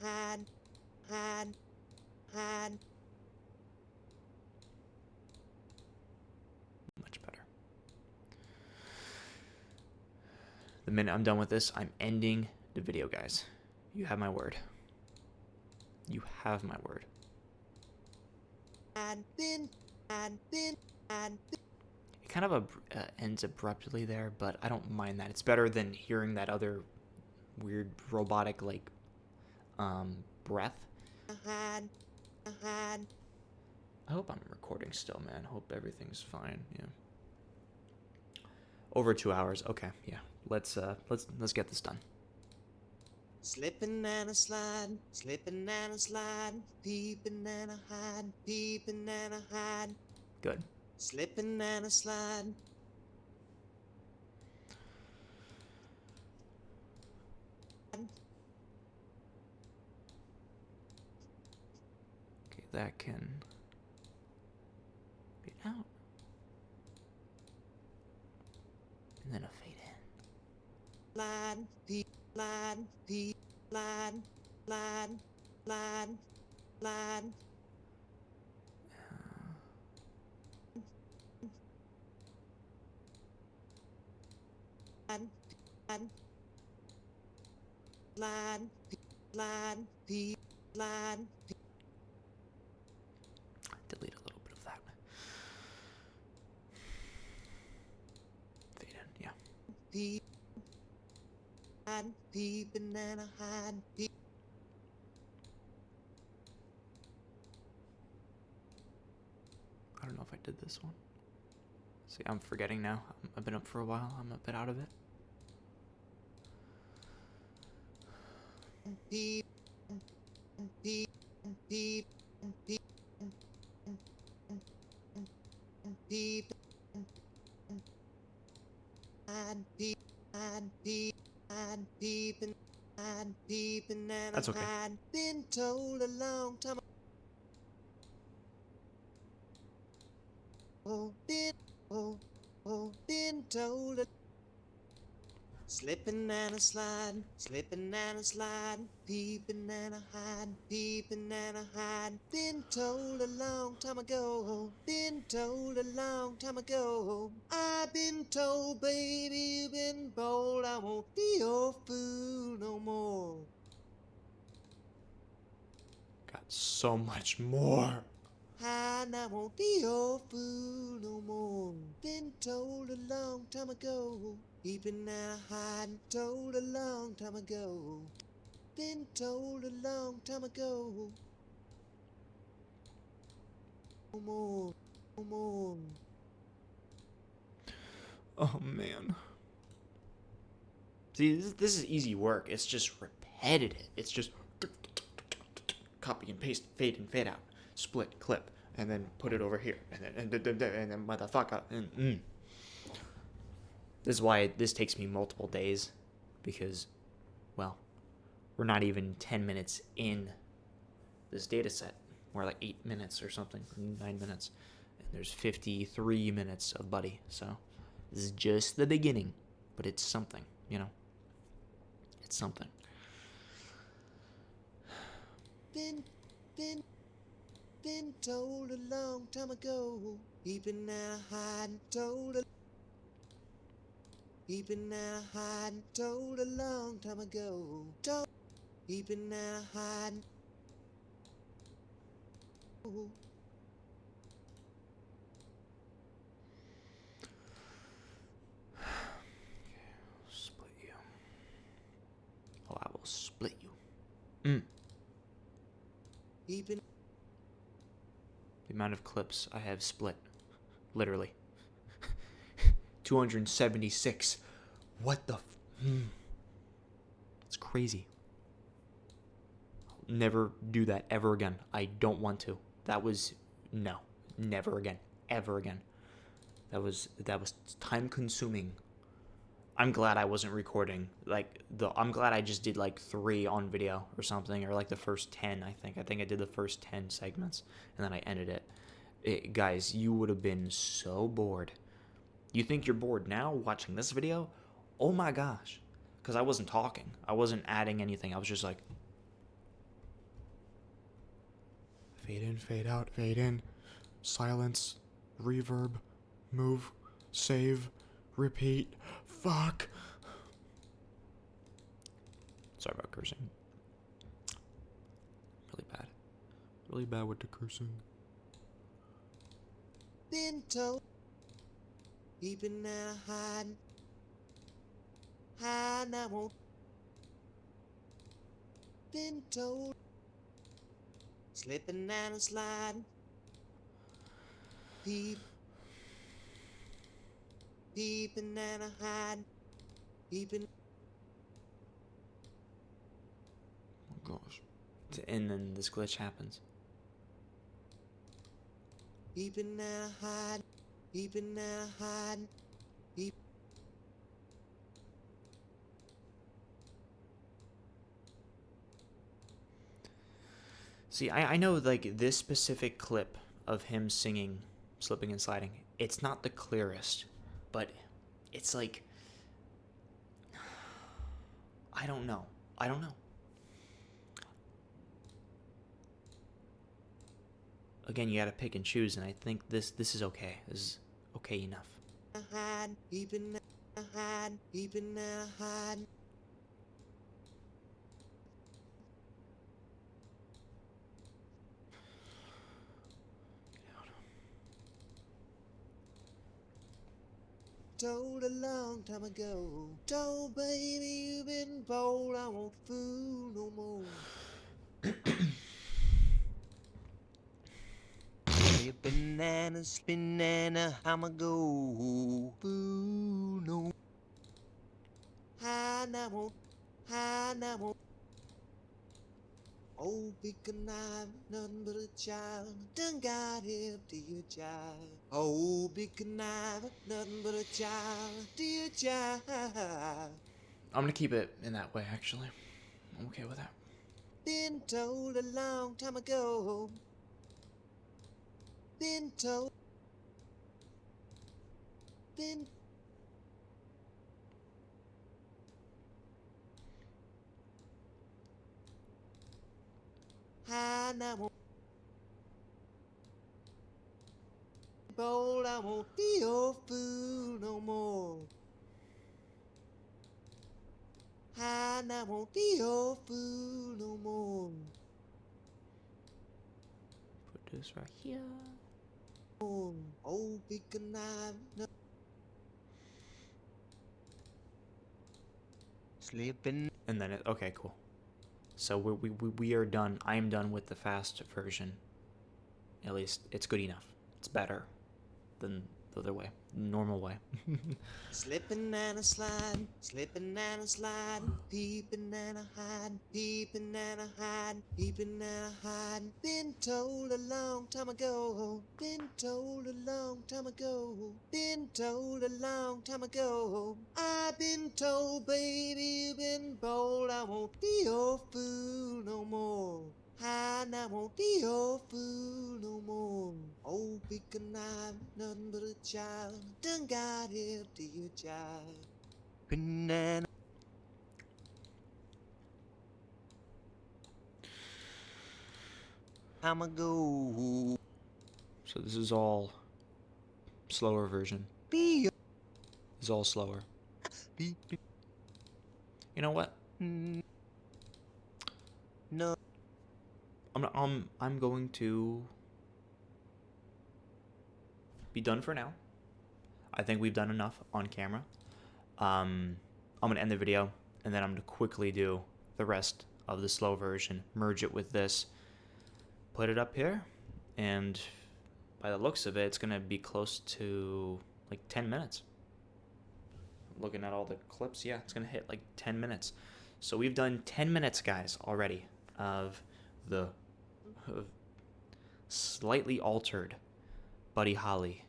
han, han, han. Much better. The minute I'm done with this, I'm ending the video, guys. You have my word. You have my word. And been. It kind of ends abruptly there, but I don't mind that. It's better than hearing that other weird robotic like breath. Han, han. I hope I'm recording still, man. Hope everything's fine. Yeah. Over 2 hours. Okay. Yeah. Let's get this done. Slipping and a sliding, slipping and a sliding, peeping and a hiding, peeping and a hiding, Good. slipping and a sliding. Okay, that can fade out. And then a fade in. Line, peep, line, peep, line, line, line, line. Line, line, line, peep, line. Delete a little bit of that. Fade in, yeah. Peep, line, peeping and a hiding, peep. I don't know if I did this one. See, I'm forgetting now. I've been up for a while. I'm a bit out of it. Peep, peep, peep, peep, peep, and peep, and peep, and peeping, and peeping, and That's okay. I've been told a long time. Been told a slipping and a sliding, slipping and a sliding, peeping and a hiding, peeping and a hiding. Been told a long time ago, been told a long time ago. I've been told, baby, you've been bold. I won't be your fool no more. Got so much more. And I won't be your fool no more. Been told a long time ago. Peeping and a hiding, told a long time ago. Been told a long time ago. No more, no more. Oh, man. See, this is easy work. It's just repetitive. It's just copy and paste, fade and fade out, split, clip, and then put it over here, and then motherfucker. This is why this takes me multiple days, because, well, we're not even 10 minutes in this data set. We're like 8 minutes or something, 9 minutes, and there's 53 minutes of Buddy. So this is just the beginning, but it's something, you know. It's something. Been told a long time ago. Peeping and a hiding, told a peeping and a hiding, told a long time ago. peeping and hiding. Ooh. Split you. Oh, I will split you. Peeping. The amount of clips I have split. Literally. 276. What the It's crazy. I'll never do that ever again. I don't want to. That was no. Never again. Ever again. That was time consuming. I'm glad I wasn't recording. I'm glad I just did like 3 on video or something, or like the first 10, I think. I think I did the first 10 segments and then I ended it. Guys, you would have been so bored. You think you're bored now watching this video? Oh my gosh. Because I wasn't talking. I wasn't adding anything. I was just like, Fade in, fade out, fade in. Silence, reverb, move, save, repeat. Fuck. sorry about cursing. Really bad. Really bad with the cursing. Been told. Peeping and hiding. Hiding, I won't. Been told. Slipping and sliding. Peeping and hiding. Peeping. Oh gosh. And then this glitch happens. Peeping and hiding. Peeping and hiding. See, I know, like, this specific clip of him singing Slipping and Sliding, it's not the clearest, but it's like, I don't know. Again, you gotta pick and choose, and I think this is okay. This is okay enough. Hiding, peeping and hiding, peeping and hiding. Told a long time ago. Told baby you've been bold. I won't fool no more. Slipping and spinning and I'ma go. Fool no. High now won't. Oh, pick a knife, nothing but a child. Done got hip to your child. Oh, pick a knife, nothing but a child. To your child. I'm gonna keep it in that way, actually. I'm okay with that. Been told a long time ago. Been told. Been. High now won't. Bold, I won't be your fool no more. High now won't be your fool no more. Put this right here. Oh, pick a knife. No. Slipping. And then okay, cool. So we are done. I am done with the fast version. At least it's good enough. It's better than the other way, normal way. Slipping and a sliding, slipping and a sliding, peeping and a hiding, peeping and a hiding, peeping and a hiding. Been told a long time ago, been told a long time ago, been told a long time ago. I've been told, baby, you've been bold. I won't be your fool no more. I won't be your fool no more. Oh, pick a knife, nothing but a child. Done got hip to your child. Banana. I'ma go. So this is all slower version. Be It's all slower. be. You know what? No. I'm going to be done for now. I think we've done enough on camera. I'm gonna end the video, and then I'm gonna quickly do the rest of the slow version, merge it with this, put it up here, and by the looks of it, it's gonna be close to like 10 minutes. Looking at all the clips, yeah, it's gonna hit like 10 minutes. So we've done 10 minutes, guys, already of the slightly altered Buddy Holly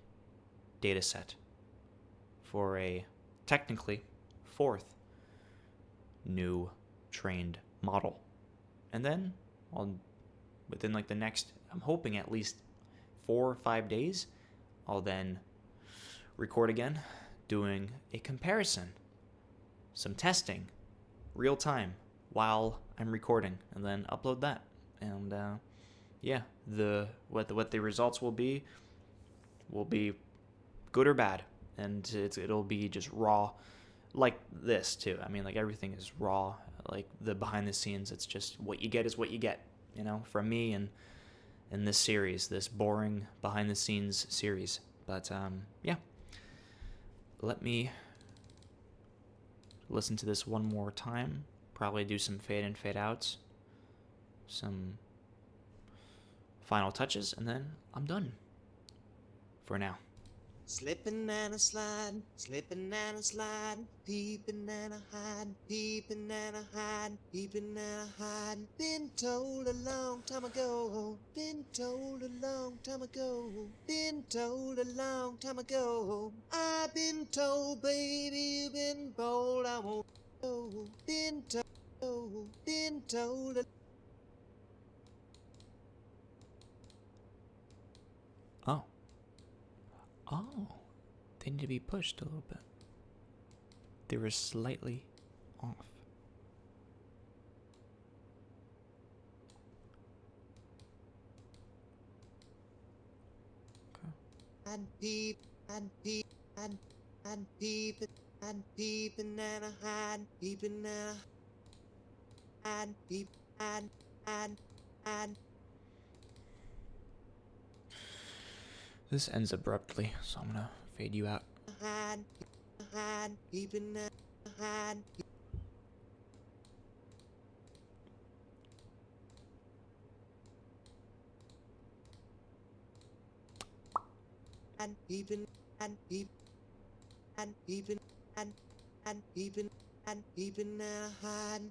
dataset for a technically fourth new trained model. And then within like the next, I'm hoping at least 4 or 5 days, I'll then record again, doing a comparison, some testing, real time, while I'm recording, and then upload that. And yeah, what the results will be good or bad, and it'll be just raw, like this too. I mean, like everything is raw, like the behind the scenes. It's just what you get is what you get, from me and in this series, this boring behind the scenes series. But yeah, let me listen to this one more time. Probably do some fade in, fade outs, some final touches, and then I'm done for now. Slipping and a sliding, slipping and a sliding, peeping and a hiding, peeping and a hiding, peeping and a hiding. Been told a long time ago, been told a long time ago, been told a long time ago. I've been told, baby, you've been bold, I won't go. Been told. Oh, they need to be pushed a little bit. They were slightly off. Okay. And peep, and peep, and peep, and peeping and a hide, peeping and a hide, peep, and. This ends abruptly, so I'm gonna fade you out. Hide, peeping and a hide. And peeping, and peep, and peeping, and peeping, and peeping and a hide.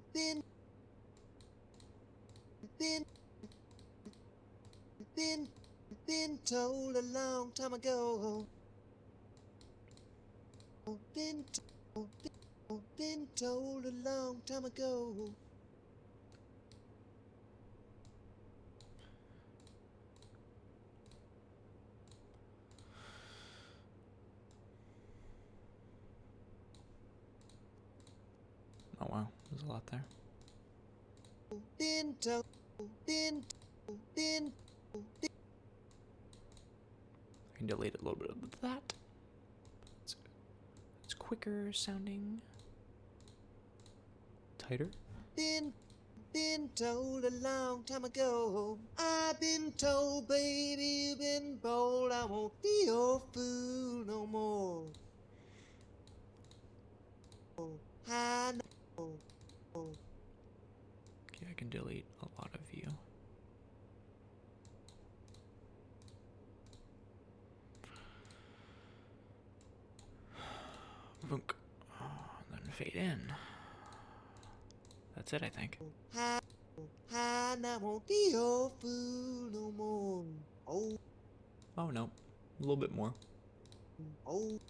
Been told a long time ago. Been told a long time ago. Oh wow, there's a lot there. Been told. I can delete a little bit of that. It's quicker sounding. Tighter. Been told a long time ago. I've been told, baby, you've been bold. I won't be your fool no more. I know. Okay, I can delete a lot of you. Vunk. Then fade in. That's it, I think. I won't be your fool no more. Oh no, a little bit more. Oh.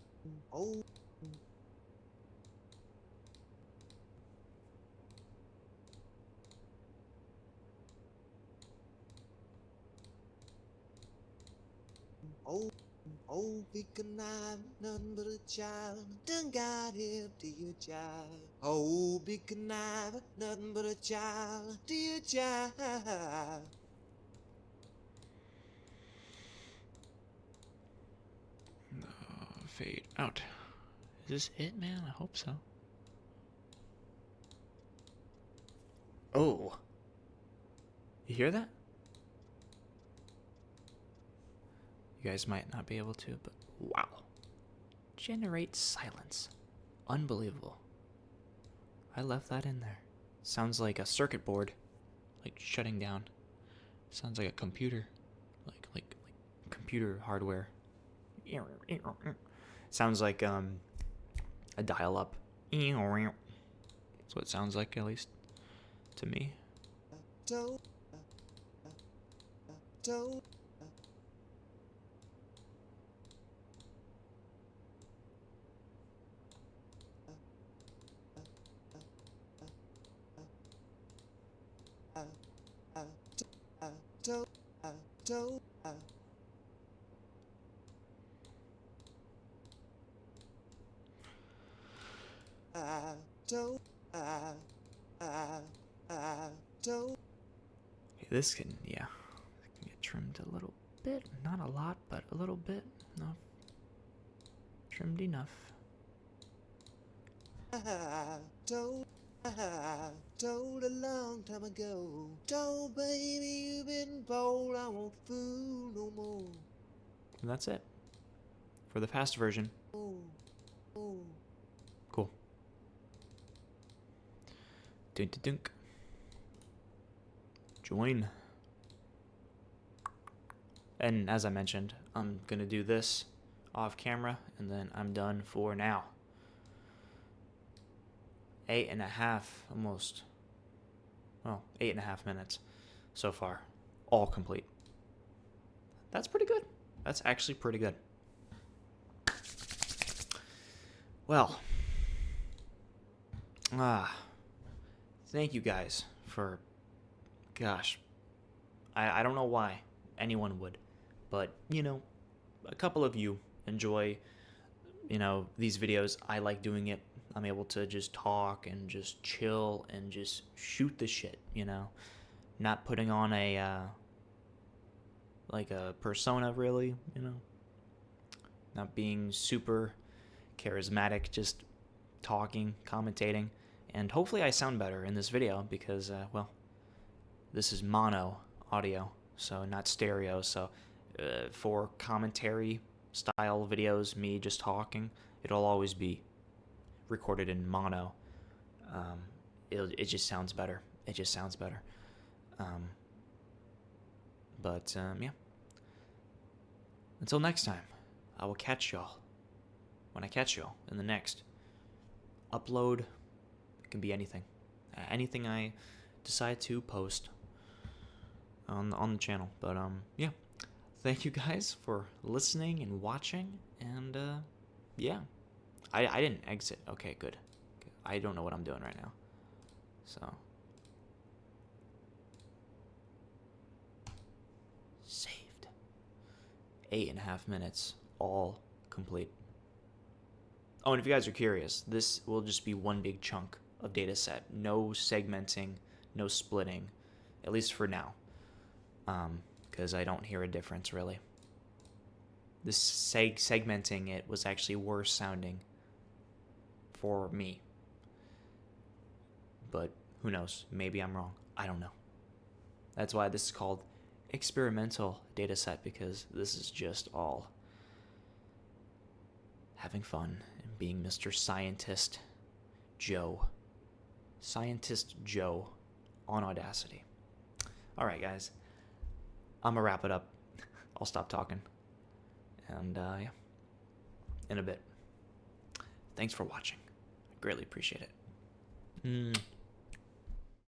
Because I'm nothing but a child, done got hip to your child. Oh, because I'm nothing but a child, to your child. Fade out. Is this it, man? I hope so. Oh. You hear that? You guys might not be able to, but wow. Generate silence. Unbelievable. I left that in there. Sounds like a circuit board, like shutting down. Sounds like a computer, like computer hardware. Sounds like a dial-up. That's what it sounds like, at least to me. Don't, don't. Don't. Okay, this can, yeah, can get trimmed a little bit. Not a lot, but a little bit. No, trimmed enough. Told a long time ago. Told baby you've been bold, I won't fool no more. And that's it for the fast version. Oh, oh. Cool. Dunk dunk. Join. And as I mentioned, I'm gonna do this off camera, and then I'm done for now. 8.5, almost. Well, 8.5 minutes so far, all complete. That's pretty good. That's actually pretty good. Well, thank you guys for, gosh, I don't know why anyone would, but, you know, a couple of you enjoy, you know, these videos. I like doing it. I'm able to just talk and just chill and just shoot the shit, you know, not putting on a, like a persona really, you know, not being super charismatic, just talking, commentating, and hopefully I sound better in this video because, well, this is mono audio, so not stereo, so for commentary style videos, me just talking, it'll always be recorded in mono. It just sounds better. It just sounds better. But yeah. Until next time, I will catch y'all when I catch y'all in the next upload. It can be anything. Anything I decide to post on the channel. But yeah. Thank you guys for listening and watching, and yeah. I didn't exit. Okay, good. I don't know what I'm doing right now. So. Saved. 8.5 minutes, all complete. Oh, and if you guys are curious, this will just be one big chunk of Dataset. No segmenting, no splitting, at least for now. Because I don't hear a difference, really. This segmenting it was actually worse sounding for me. But who knows? Maybe I'm wrong. I don't know. That's why this is called experimental Dataset, because this is just all having fun and being Mr. Scientist Joe. Scientist Joe on Audacity. Alright, guys. I'm gonna wrap it up. I'll stop talking. And, yeah. In a bit. Thanks for watching. I greatly appreciate it.